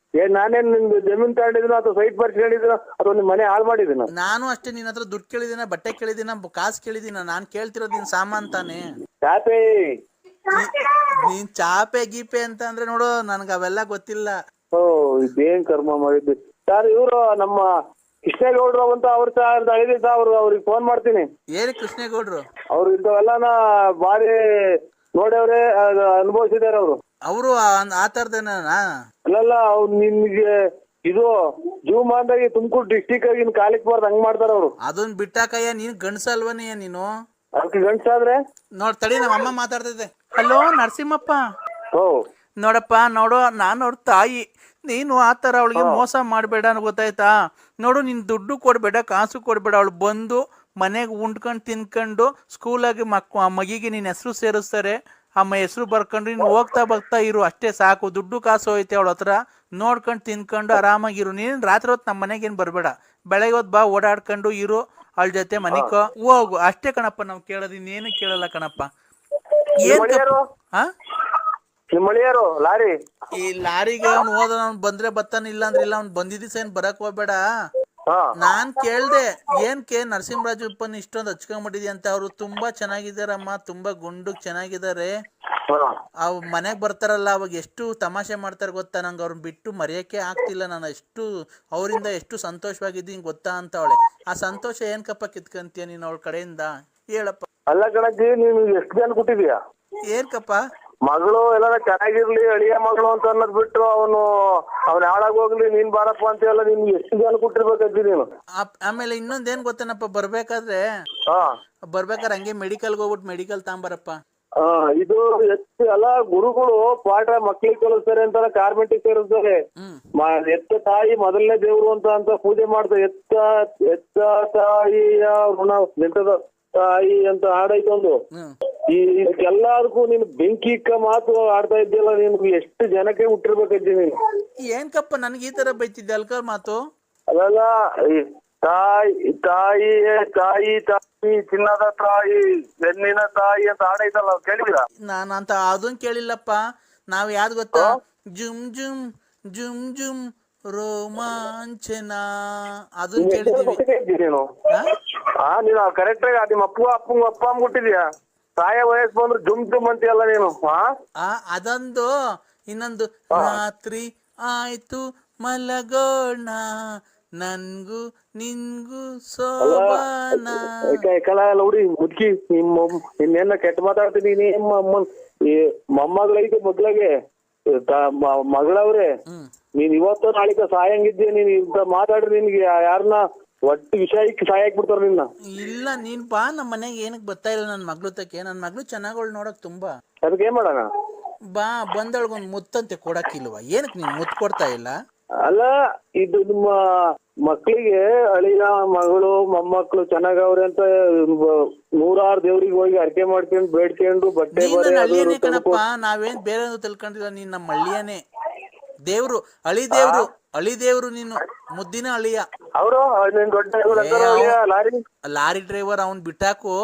B: ನಾನೇನ್ ನಿಮ್ದು ಜಮೀನ್ ತಗೊಂಡಿದ್ದೀನ ಅಥವಾ ಸೈಟ್ ಬರ್ಸ್ಕೊಂಡಿದ್ದೀನ ಅಥವಾ ನಿಮ್ ಮನೆ ಹಾಳು ಮಾಡಿದ್ದೀನ?
A: ನಾನು ಅಷ್ಟೇ, ನಿನ್ನ ಹತ್ರ ದುಡ್ಡು ಕೇಳಿದಿನ, ಬಟ್ಟೆ ಕೇಳಿದಿನ, ಕಾಸು ಕೇಳಿದಿನ? ನಾನ್ ಕೇಳ್ತಿರೋದು ನಿನ್ ಸಾಮಾನ್ ತಾನೆ.
B: ಚಾಪೆ
A: ನೀನ್ ಚಾಪೆ ಗೀಪೆ ಅಂತ ಅಂದ್ರೆ ನೋಡು, ನನ್ಗ ಅವೆಲ್ಲ ಗೊತ್ತಿಲ್ಲ.
B: ಇದೇನ್ ಕರ್ಮ ಮಾಡಿದ್ವಿ ಸರ್. ಇವರು ನಮ್ಮ ಕೃಷ್ಣೇಗೌಡ್ರು ಅಂತ ಅವ್ರ ಅವ್ರಿಗೆ ಫೋನ್ ಮಾಡ್ತೀನಿ.
A: ಏರಿ ಕೃಷ್ಣೇಗೌಡ್ರು?
B: ಅವ್ರು ಇಂಥವೆಲ್ಲನ ಬಾರಿ ನೋಡ್ಯವ್ರೆ, ಅನುಭವಿಸಿದಾರೆ ಅವರು
A: ಆ ತರದೇನ?
B: ಅಲ್ಲಲ್ಲ, ಅವ್ರು ನಿಮ್ಗೆ ಇದು ಜೀವಮಾನದಾಗಿ ತುಮಕೂರು ಡಿಸ್ಟಿಕ್ ಆಗಿ ಕಾಲಿಕ್ ಬಾರ್ದು ಹಂಗ್ ಮಾಡ್ತಾರ ಅವ್ರು.
A: ಅದನ್ ಬಿಟ್ಟಾಕಯ್ಯ, ನೀನ್ ಗಂಡ್ಸಲ್ವನೇ ನೀನು?
B: ಅದಕ್ಕೆ ಗಂಡ್ಸಾದ್ರೆ
A: ನೋಡ್ ತಡಿ, ನಮ್ಮ ಅಮ್ಮ ಮಾತಾಡ್ತೈತೆ. ಹಲೋ ನರಸಿಂಹಪ್ಪ. ನೋಡಪ್ಪ, ನೋಡು, ನಾನು ಅವ್ರ ತಾಯಿ. ನೀನು ಆ ಥರ ಅವಳಿಗೆ ಮೋಸ ಮಾಡಬೇಡ ಗೊತ್ತಾಯ್ತಾ? ನೋಡು, ನೀನು ದುಡ್ಡು ಕೊಡಬೇಡ, ಕಾಸು ಕೊಡಬೇಡ. ಅವಳು ಬಂದು ಮನೆಗೆ ಉಂಡ್ಕೊಂಡು ತಿನ್ಕೊಂಡು ಸ್ಕೂಲಾಗಿ ಮಗಿಗೆ ನಿನ್ನ ಹೆಸರು ಸೇರಿಸ್ತಾರೆ. ಅಮ್ಮ ಹೆಸರು ಬರ್ಕೊಂಡು ನೀನು ಹೋಗ್ತಾ ಬರ್ತಾ ಇರು, ಅಷ್ಟೇ ಸಾಕು. ದುಡ್ಡು ಕಾಸು ಹೋಯ್ತೆ ಅವಳ ಹತ್ರ, ನೋಡ್ಕೊಂಡು ತಿನ್ಕೊಂಡು ಆರಾಮಾಗಿರು. ನೀನು ರಾತ್ರಿ ಹೊತ್ತು ನಮ್ಮ ಮನೆಗೇನು ಬರಬೇಡ, ಬೆಳಗ್ಗೆ ಹೊತ್ತು ಬಾ, ಓಡಾಡ್ಕೊಂಡು ಇರು. ಅವಳ ಜೊತೆ ಮನಿಕೋ ಹೋಗು ಅಷ್ಟೇ ಕಣಪ್ಪ. ನಾವು ಕೇಳೋದು ಇನ್ನೇನು ಕೇಳಲ್ಲ ಕಣಪ್ಪ. ಏನ್ ಹಾ
B: ನಿಮ್ಮ ಅಳಿಯರು ಲಾರಿ
A: ಈ ಲಾರಿಗೆ ಅವ್ನು ಹೋದ ಅವ್ನು ಬಂದ್ರೆ ಬರ್ತಾನೆ, ಇಲ್ಲ ಅಂದ್ರೆ ಇಲ್ಲ. ಅವ್ನು ಬಂದಿದ್ದ ಸೈನ್ ಬರಕ್ ಹೋಗ್ಬೇಡ. ನಾನ್ ಕೇಳ್ದೆ ಏನ್ಕೆ ನರಸಿಂಹರಾಜಪ್ಪನ್ ಇಷ್ಟೊಂದು ಹಚ್ಕೊಂಡ್ಬಿಟ್ಟಿದ್ಯ ಅಂತ. ಅವ್ರು ತುಂಬಾ ಚೆನ್ನಾಗಿದಾರಮ್ಮ, ತುಂಬಾ ಗುಂಡುಗ್ ಚೆನ್ನಾಗಿದ್ದಾರೆ. ಅವ್ ಮನೆಗ್ ಬರ್ತಾರಲ್ಲ ಅವಾಗ ಎಷ್ಟು ತಮಾಷೆ ಮಾಡ್ತಾರೆ ಗೊತ್ತಾ, ನಂಗೆ ಅವ್ರನ್ನ ಬಿಟ್ಟು ಮರೆಯಕ್ಕೆ ಆಗ್ತಿಲ್ಲ. ನಾನು ಎಷ್ಟು ಅವರಿಂದ ಎಷ್ಟು ಸಂತೋಷವಾಗಿದ್ದೀನಿ ಗೊತ್ತಾ ಅಂತ ಅವಳೆ. ಆ ಸಂತೋಷ ಏನ್ಕಪ್ಪ ಕಿತ್ಕಂತೀಯ ನೀನು ಅವಳ ಕಡೆಯಿಂದ, ಹೇಳಪ್ಪ.
B: ಅಲ್ಲ ಕಣಜ್ಜಿ, ನೀನು ಎಷ್ಟು ಜನ ಕೊಟ್ಟಿದ್ಯಾ?
A: ಏನ್ಕಪ್ಪ
B: ಮಗಳು ಎಲ್ಲ ಚೆನ್ನಾಗಿರ್ಲಿ, ಅಳಿಯ ಮಗಳು ಅಂತ ಅನ್ನೋದ್ ಬಿಟ್ಟು ಅವನು ಹಾಳಾಗ್ ಹೋಗ್ಲಿ, ನೀನ್ ಬಾರಪ್ಪ ಅಂತ ಎಲ್ಲ ನೀನ್ ಎಷ್ಟು ಜನ ಕೊಟ್ಟಿರ್ಬೇಕಜ್ಜಿ ನೀನು.
A: ಆಮೇಲೆ ಇನ್ನೊಂದೇನ್ ಗೊತ್ತೇನಪ್ಪ, ಬರ್ಬೇಕಾದ್ರೆ ಹಂಗೆ ಮೆಡಿಕಲ್ಗೆ ಹೋಗ್ಬಿಟ್ಟು ಮೆಡಿಕಲ್ ತಗೊಂಬರಪ್ಪ.
B: ಇದು ಎಷ್ಟು ಎಲ್ಲ ಗುರುಗಳು ಪಾಠ ಮಕ್ಳಿಗೆ ಕಲಿಸ್ತಾರೆ ಅಂತಾರ, ಕಾರ್ಮೆಂಟಿಗೆ ಸೇರಿಸ್ತಾರೆ. ಎತ್ತ ತಾಯಿ ಮೊದಲನೇ ದೇವ್ರು ಅಂತ ಪೂಜೆ ಮಾಡ್ತಾರೆ. ಎತ್ತ ತಾಯಿಯ ಋಣ ನಿಂತದ ತಾಯಿ ಅಂತ ಹಾಡೈತೊಂದು. ಎಲ್ಲದಕ್ಕೂ ನೀನು ಬೆಂಕಿ ಇಕ್ಕ ಮಾತು ಆಡ್ತಾ ಇದ್ದಿಲ್ಲ. ನೀನು ಎಷ್ಟು ಜನಕ್ಕೆ ಹುಟ್ಟಿರ್ಬೇಕಜ್ಜಿ ನೀನು.
A: ಏನ್ಕಪ್ಪ ನನ್ಗೆ ಈ ತರ ಬೈತಿದ್ದೆ ಅಲ್ಕರ್ ಮಾತು?
B: ಅದಲ್ಲ, ತಾಯಿ ತಾಯಿ ತಾಯಿ ತಾಯಿ ಚಿನ್ನದ ತಾಯಿ ಬೆನ್ನಿನ ತಾಯಿ ಅಂತ ಹಾಡೈತಲ್ಲ, ಕೇಳಿದ್ರ?
A: ನಾನು ಅಂತ ಅದನ್ ಕೇಳಿಲ್ಲಪ್ಪ. ನಾವ್ ಯಾವ್ದು ಗೊತ್ತಾ, ಜುಮ್ ಜುಮ್ ಜುಮ್ ಜುಮ್ ರೋಮಾಂಚನ ಅದನ್ನ ಕೇಳಿದೀವಿ.
B: ನೀನು ಕರೆಕ್ಟ್ ಆಗಿ ನಿಮ್ಮ ಅಪ್ಪ ಕೊಟ್ಟಿದ್ಯಾ? ತಾಯ ವಯಸ್ಸು ಬಂದ್ರೆ ಜುಮ್ ಜುಮ್ ಅಂತೀಯಲ್ಲ ನೀನು.
A: ಅದೊಂದು. ಇನ್ನೊಂದು, ರಾತ್ರಿ ಆಯ್ತು ಮಲಗೋಣ ನನ್ಗೂ ನಿನ್ಗೂ ಸೋಬಾನ.
B: ಹುಡಿ ಮುದ್ಕಿ ನಿನ್ನೆಲ್ಲ ಕೆಟ್ಟ ಮಾತಾಡ್ತೀನಿ. ನಿಮ್ಮ ಅಮ್ಮನ್ ಮೊಮ್ಮಗಳೈತೆ ಮೊದ್ಲಾಗೆ ಮಗಳವ್ರೆ, ನೀನ್ ಇವತ್ತು ನಾಳಿಕ ಸಾಯಂಗಿದ್ದೆ. ನೀನ್ ಇಂತ ಮಾತಾಡ್ರಿ ನಿನ್ಗೆ ಯಾರನ್ನ ಒಟ್ಟು ವಿಷಯಕ್ಕೆ ಸಾಯಕ್ ಬಿಡ್ತಾರ ನಿನ್ನ.
A: ಇಲ್ಲ ನೀನ್ ಬಾ, ನಮ್ಮ ಮನೆಗೆ ಏನಕ್ ಬರ್ತಾ ಇಲ್ಲ ನನ್ ಮಗ್ಳು ತಕ್ಕೆ. ನನ್ ಮಗ್ಳು ಚೆನ್ನಾಗೋಳ್ ನೋಡಕ್ ತುಂಬಾ.
B: ಅದಕ್ಕೆ ಏನ್ ಮಾಡೋಣ?
A: ಬಾ, ಬಂದೊಳಗೊಂದ್ ಮುತ್ತಂತೆ ಕೊಡಕ್ಕಿಲ್ವಾ? ಏನಕ್ ನೀನ್ ಮುತ್ ಕೊಡ್ತಾ ಇಲ್ಲ?
B: ಅಲ್ಲ, ಇದು ನಿಮ್ಮ ಮಕ್ಳಿಗೆ ಅಳಿಯ ಮಗಳು ಮೊಮ್ಮಕ್ಳು ಚೆನ್ನಾಗವ್ರೆ ಅಂತ 100 ದೇವ್ರಿಗೆ ಹೋಗಿ ಅರ್ಕೆ ಮಾಡ್ಕೊಂಡು ಬೇಡ್ಕೊಂಡು ಬಟ್ಟೆ
A: ಹಳ್ಳಿಯನೇ ಕಣಪ್ಪ. ನಾವೇನ್ ಬೇರೆ ತಿಳ್ಕೊಂಡಿಲ್ಲ. ನೀನ್ ನಮ್ಮ ಹಳ್ಳಿಯನೇ ದೇವ್ರು, ಅಳಿದೇವ್ರು ನೀನು, ಮುದ್ದಿನ ಅಳಿಯ.
B: ಅವರು
A: ಲಾರಿ ಡ್ರೈವರ್ ಅವ್ನ್ ಬಿಟ್ಟಾಕು.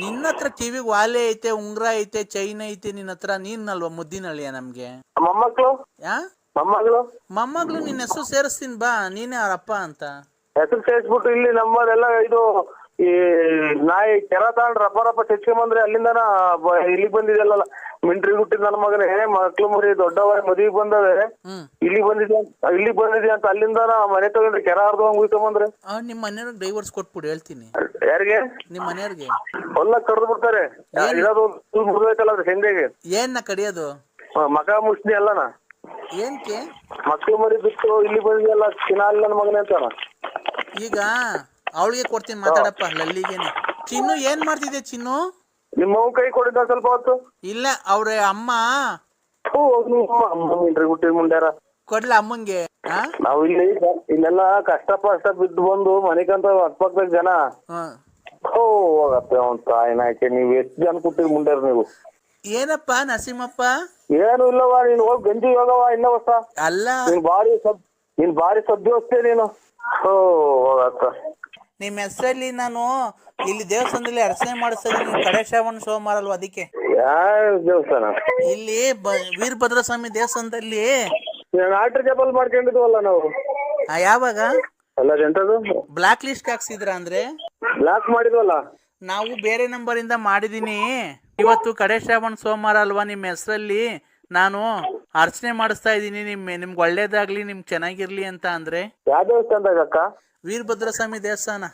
A: ನಿನ್ನ ಹತ್ರ ಕಿವಿಗ್ ವಾಲೆ ಐತೆ, ಉಂಗ್ರ ಐತೆ, ಚೈನ್ ಐತೆ ನಿನ್ನ ಹತ್ರ. ನೀನಲ್ವಾ ಮುದ್ದಿನ ಅಳಿಯ ನಮ್ಗೆ? ಮೊಮ್ಮಗಳು ನಿನ್ನ ಹೆಸರು ಸೇರಿಸ್ತೀನಿ ಬಾ, ನೀನೇ ಅವ್ರಪ್ಪ ಅಂತ.
B: ಹೆಸರು ಸೇರಿಸ್ಬಿಟ್ಟು ಇಲ್ಲಿ ನಮ್ಮದೆಲ್ಲ ಇದು ಈ ನಾಯಿ ಕೆರ ತಗೊಂಡ್ ರಪ್ಪ ಚಚ್ಕೊಂಬಂದ್ರೆ ಅಲ್ಲಿಂದನ ಇಲ್ಲಿಗೆ ಬಂದಿದೆಲ್ಲ. ಮಿಂಟ್ರಿ ಹುಟ್ಟಿದ ನನ್ನ ಮಗನೇ, ಮಕ್ಳು ಮರಿ ದೊಡ್ಡವ ಮದ್ವಿಗೆ ಬಂದವೆ, ಇಲ್ಲಿ ಬಂದಿದೆ ಅಂತ ಅಲ್ಲಿಂದ ಮನೆ ತಗೊಂಡ್ರೆ ಕೆರ ಹರ್ದಂಗ್ ಉಯ್ಕೊಂಬಂದ್ರೆ.
A: ನಿಮ್ ಮನೆಯವ್ರಿಗೆ ಡೈವರ್ಸ್ ಕೊಟ್ಬಿಡು ಹೇಳ್ತೀನಿ.
B: ಯಾರಿಗೆ?
A: ನಿಮ್ ಮನೆಯವ್ರಿಗೆ.
B: ಹೊಲ ಕಡ್ದು ಬಿಡ್ತಾರೆ. ಇರೋದು ಮುಗ್ದೈತಲ್ಲ ಅದ್ರ ಹೆಂಗೆ
A: ಏನ್ನ ಕಡಿಯೋದು?
B: ಮಗ ಮುಷ್ಣಿ ಅಲ್ಲನ.
A: ಏನ್ಕೆ?
B: ಮಕ್ಳು ಮರಿ ಬಿಟ್ಟು ಇಲ್ಲಿ ಬಂದಿದೆಲ್ಲ ಚಿನ್ನ ನನ್ನ ಮಗನೇ ಅಂತಾನ.
A: ಈಗ ಅವಳಿಗೆ ಕೊಡ್ತೀನಿ ಮಾತಾಡಪ್ಪ, ಲಲ್ಲಿಗೇನೆ. ಚಿನ್ನು ಏನ್ ಮಾಡ್ತಿದ್ದೆ ಚಿನ್ನು?
B: ನಿಮ್ಮ ಕೈ ಕೊಡಿದ್ದ ಸ್ವಲ್ಪ ಹೊತ್ತು. ಇಲ್ಲ,
A: ಅವ್ರ ಅಮ್ಮ
B: ಹುಟ್ಟಿದ ಮುಂಡ್ಯಾರ
A: ಕೊಡ್ಲ ಅಮ್ಮಂಗೆ.
B: ನಾವ್ ಇಲ್ಲೆಲ್ಲ ಕಷ್ಟ ಬಿದ್ದು ಬಂದು ಮನೆಗಂತ ಅಕ್ಕಪಕ್ಕದಾಗ ಜನ ಹೋಗತ್ತೆ ಅವನ್ ತಾಯಿನಾಕೆ. ನೀವ್ ಎಷ್ಟು ಜನ ಕೊಟ್ಟಿದ್ ಮುಂಡ್ಯಾರ ನೀವು?
A: ಏನಪ್ಪ ನರಸಿಂಹಪ್ಪ?
B: ಏನು ಇಲ್ಲವಾ, ನೀನ್ ಹೋಗಿ ಗಂಜಿ ಹೋಗವ ಇನ್ನ ಹೊಸ
A: ಅಲ್ಲ.
B: ನೀನ್ ಬಾರಿ ಸದ್ಯೋಸ್ತೆ ನೀನು. ಹೋಗತ್ತ
A: ನಿಮ್ ಹೆಸರಲ್ಲಿ ನಾನು ಇಲ್ಲಿ ದೇವಸ್ಥಾನದಲ್ಲಿ ಅರ್ಚನೆ ಮಾಡಿಸ್ತಾ ಇದೀನಿ. ಕಡೆ ಶ್ರಾವಣ ಸೋಮವಾರ ಅಲ್ವಾ, ಅದಕ್ಕೆ.
B: ಯಾವ ದೇವಸ್ಥಾನ?
A: ಇಲ್ಲಿ ವೀರಭದ್ರ ಸ್ವಾಮಿ ದೇವಸ್ಥಾನದಲ್ಲಿ
B: ಆರ್ಡರ್ ಜಬಲ್ ಮಾಡ್ಕೊಂಡಿದ್ವಲ್ಲ ನಾವು.
A: ಯಾವಾಗ?
B: ಅಲ್ಲ ಎಂತದು
A: ಬ್ಲಾಕ್ ಲಿಸ್ಟ್ ಹಾಕ್ಸಿದ್ರ ಅಂದ್ರೆ?
B: ಬ್ಲಾಕ್ ಮಾಡಿದ್ವಲ್ಲ
A: ನಾವು, ಬೇರೆ ನಂಬರ್ ಇಂದ ಮಾಡಿದೀನಿ. ಇವತ್ತು ಕಡೆ ಶ್ರಾವಣ ಸೋಮವಾರ ಅಲ್ವಾ, ನಿಮ್ಮ ಹೆಸರಲ್ಲಿ ನಾನು ಅರ್ಚನೆ ಮಾಡಿಸ್ತಾ ಇದ್ದೀನಿ. ನಿಮ್ಗೆ ಒಳ್ಳೇದಾಗ್ಲಿ, ನಿಮ್ಗೆ ಚೆನ್ನಾಗಿರ್ಲಿ ಅಂತ. ಅಂದ್ರೆ
B: ಯಾವ ದೇವಸ್ಥಾನದಾಗ ಅಕ್ಕ?
A: ವೀರಭದ್ರ ಸ್ವಾಮಿ ದೇವಸ್ಥಾನ,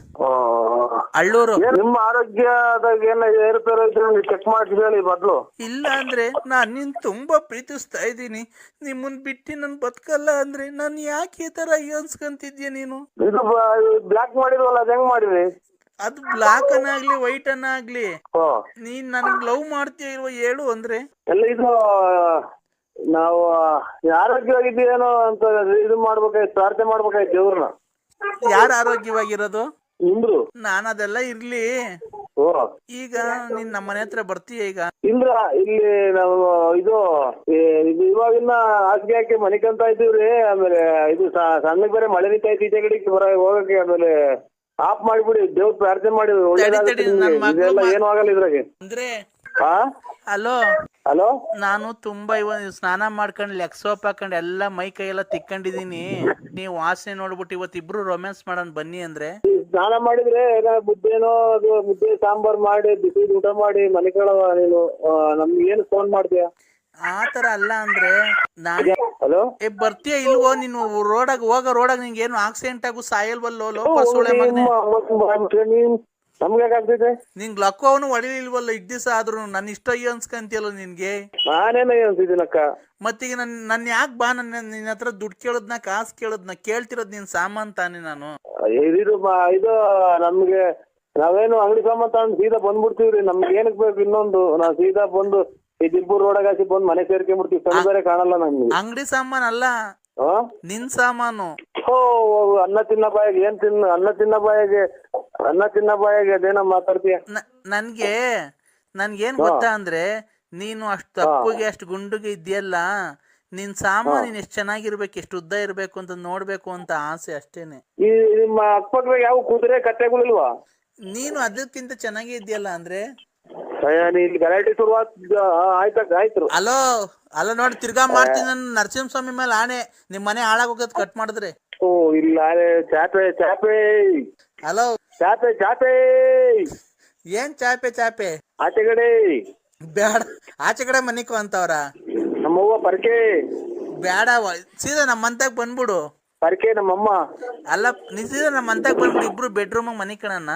A: ಅಳ್ಳೂರು.
B: ನಿಮ್ಮ ಆರೋಗ್ಯದಾಗ ಏನ ಏರುಪೇರು ಇದ್ರೆ ಚೆಕ್ ಮಾಡಿ ಹೇಳಿ ಮೊದ್ಲು.
A: ಇಲ್ಲ ಅಂದ್ರೆ ನಾನ್ ನಿನ್ ತುಂಬಾ ಪ್ರೀತಿಸ್ತಾ ಇದ್ದೀನಿ. ನಿಮ್ಮನ್ ಬಿಟ್ಟು ನನ್ ಬದುಕಲ್ಲ ಅಂದ್ರೆ ನಾನ್ ಯಾಕೆ ಈ ತರ ಅನ್ಸ್ಕೊಂತಿದ್ಯ ನೀನು?
B: ಇದು ಬ್ಲಾಕ್ ಮಾಡಿದ್ವಲ್ಲ, ಅದ್ ಹೆಂಗ್ ಮಾಡಿದ್ರಿ?
A: ಅದು ಬ್ಲಾಕ್ ಅನ್ನಾಗ್ಲಿ ವೈಟ್ ಅನ್ನಾಗ್ಲಿ, ನೀನ್ ನನ್ಗ್ ಲವ್ ಮಾಡ್ತೀಯ ಇಲ್ವ ಹೇಳು ಅಂದ್ರೆ.
B: ಎಲ್ಲ ಇದು ನಾವು ಆರೋಗ್ಯವಾಗಿದ್ದೀವೇನೋ ಅಂತ ಇದು ಮಾಡ್ಬೇಕಾಯ್ತು, ಪ್ರಾರ್ಥನೆ ಮಾಡ್ಬೇಕಾಯ್ತು ದೇವ್ರನ್ನ.
A: ಯಾರು ಆರೋಗ್ಯವಾಗಿರೋದು?
B: ಇಂದ್ರು.
A: ನಾನ್ ಅದೆಲ್ಲ ಇರ್ಲಿ. ಈಗ ನೀನ್ ನಮ್ಮ ಮನೆ ಹತ್ರ ಬರ್ತೀಯ ಈಗ?
B: ಇಂದ್ರ ಇಲ್ಲಿ ನಾವು ಇದು ಇವಾಗಿನ ಹಾಸಿಗೆ ಹಾಕಿ ಮನಿಕಂತ ಇದ್ದೀವ್ರಿ. ಆಮೇಲೆ ಇದು ಸಣ್ಣಗ್ ಬೇರೆ ಮಳೆ ನಿಂತ ಐತಿ, ಈಚೆ ಕಡೆಗೆ ಹೋಗಕ್ಕೆ. ಆಮೇಲೆ ಆಫ್ ಮಾಡಿಬಿಡಿ, ದೇವ್ರ ಪ್ರಾರ್ಥನೆ ಮಾಡಿ
A: ತಡಿ,
B: ಒಳ್ಳೇದಾಗುತ್ತೆ
A: ನನ್
B: ನಿಮ್ಗೆ.
A: ಮಗ್ಳು
B: ಇದೆಲ್ಲ ಏನೂ ಆಗಲ್ಲ ಇದ್ರಾಗೆ.
A: ಅಂದ್ರೆ
B: ಹಾ
A: ಹಲೋ,
B: ಹಲೋ,
A: ನಾನು ತುಂಬಾ ಸ್ನಾನ ಮಾಡ್ಕೊಂಡು ಲೆಗ್ ಸೋಪ್ ಹಾಕೊಂಡು ಎಲ್ಲ ಮೈ ಕೈ ಎಲ್ಲ ತಿಕ್ಕೊಂಡಿದೀನಿ. ನೀವು ವಾಸನೆ ನೋಡ್ಬಿಟ್ಟು ಇವತ್ತು ಇಬ್ರು ರೊಮ್ಯಾನ್ಸ್ ಮಾಡೋಣ ಬನ್ನಿ ಅಂದ್ರೆ
B: ಸ್ನಾನ ಮಾಡಿದ್ರೆ ಮುದ್ದೆನೋ ಅದು ಮುದ್ದೆ ಸಾಂಬಾರ್ ಮಾಡಿ ಬಿಸಿ ಊಟ ಮಾಡಿ ಮನೆ ಕೇಳವ ನೀನು. ನಮ್ಗೆ ಏನು ಫೋನ್ ಮಾಡ್ತೀಯ?
A: ಆತರ ಅಲ್ಲ ಅಂದ್ರೆ ನಾನು
B: ಹಲೋ,
A: ಬರ್ತೀಯ ಇಲ್ವೋ ನೀನು? ರೋಡಾಗ ನಿಂಗೆ ಏನು ಆಕ್ಸಿಡೆಂಟ್ ಆಗು ಸಾಯಲ್ವಲ್ಲೋ ಲೋಪ ಸೋಳೆ ಮಗನೆ.
B: ನಮ್ಗೆ ಯಾಕಾಗ್ತೈತೆ?
A: ನಿಂಗ್ ಲಕ್ಕವನು ಹೊಡಿಲಿಲ್ವಲ್ಲ ಇಡ್ ದಿವಸ ಆದ್ರೂ ನನ್ನ ಇಷ್ಟ ಅಯ್ಯೋ ಅನ್ಸ್ಕಂತಿಯಲ್ಲ ನಿನ್ಗೆ.
B: ನಾನೇನ ಅನ್ಸಿದ್ದೀನಕ್ಕ.
A: ಮತ್ತೀಗ ನನ್ ಯಾಕೆ ಬಾ ನಿನ್ನ ಹತ್ರ ದುಡ್ಡು ಕೇಳದ್ನ ಕಾಸು ಕೇಳದ್ನ ಕೇಳ್ತಿರೋದ್ ನೀನ್ ಸಾಮಾನ್ ತಾನೆ ನಾನು.
B: ಇದು ನಮ್ಗೆ ನಾವೇನು ಅಂಗಡಿ ಸಾಮಾನ್ ತಗೊಂಡು ಸೀದಾ ಬಂದ್ಬಿಡ್ತೀವ್ರಿ. ನಮ್ಗೆ ಏನಕ್ ಬೇಕು ಇನ್ನೊಂದು? ನಾವ್ ಸೀದಾ ಬಂದು ಈ ದಿಬ್ಬೂರ್ ರೋಡಾಗ ಹಾಕಿ ಬಂದು ಮನೆ ಸೇರ್ಕೊಂಡ್ಬಿಡ್ತೀವಿ. ಸಣ್ಣ ಬೇರೆ ಕಾಣಲ್ಲ ನಮ್ಗೆ.
A: ಅಂಗಡಿ ಸಾಮಾನ್ ಅಲ್ಲ, ನಿನ್ ಸಾಮಾನು.
B: ಅನ್ನ ತಿನ್ನ ಬಾಯಿಗೆ ಅನ್ನ ತಿನ್ನ ಬಾಯಿಗೆ ಅದೇನೋ ಮಾತಾಡ್ತೀಯ.
A: ನನ್ಗೇನ್ ಗೊತ್ತಾ ಅಂದ್ರೆ ನೀನು ಅಷ್ಟು ತಪ್ಪುಗೆ ಅಷ್ಟು ಗುಂಡುಗೆ ಇದೆಯಲ್ಲ, ನಿನ್ ಸಾಮಾನು ನೀನ್ ಎಷ್ಟ್ ಚೆನ್ನಾಗಿರ್ಬೇಕು, ಎಷ್ಟು ಉದ್ದ ಇರ್ಬೇಕು ಅಂತ ನೋಡ್ಬೇಕು ಅಂತ ಆಸೆ ಅಷ್ಟೇನೆ.
B: ಈ ನಿಮ್ಮ ಅಕ್ಕಪಕ್ಕದಾಗ ಯಾವ ಕುದುರೆ ಕತ್ತೆಗಳಿಲ್ವಾ?
A: ನೀನು ಅದಕ್ಕಿಂತ ಚೆನ್ನಾಗಿ ಇದೆಯಲ್ಲ ಅಂದ್ರೆ
B: ಗಲಾಟೆ ಶುರು ಆಯ್ತು.
A: ಅಲ್ಲ ನೋಡಿ, ತಿರ್ಗಾ ಮಾಡ್ತೀನಿ ನಾನು ನರಸಿಂಹಸ್ವಾಮಿ ಮೇಲೆ ಆಣೆ. ನಿಮ್ ಮನೆ ಹಾಳಾಗೋಗದ್ ಕಟ್ ಮಾಡಿದ್ರೆ.
B: ಓ ಇಲ್ಲ, ಚಾಪೆ
A: ಹಲೋ,
B: ಚಾಪೆ
A: ಏನ್ ಚಾಪೆ
B: ಆಚೆಗಡೆ
A: ಬೇಡ, ಆಚೆ ಕಡೆ ಮನಿಕು ಅಂತವ್ರ.
B: ನಮ್ಮವ್ವ ಪರ್ಕೆ
A: ಬೇಡ, ಸೀದಾ ನಮ್ಮ ಮಂತಾಗ ಬಂದ್ಬಿಡು.
B: ಪರ್ಕೆ ನಮ್ಮಮ್ಮ
A: ಅಲ್ಲ, ನೀ ಸೀದಾ ನಮ್ಮ ಮಂತಾಗ ಬಂದ್ಬಿಡು, ಇಬ್ರು ಬೆಡ್ರೂಮ್ ಮನಿ ಕಣನ್ನ.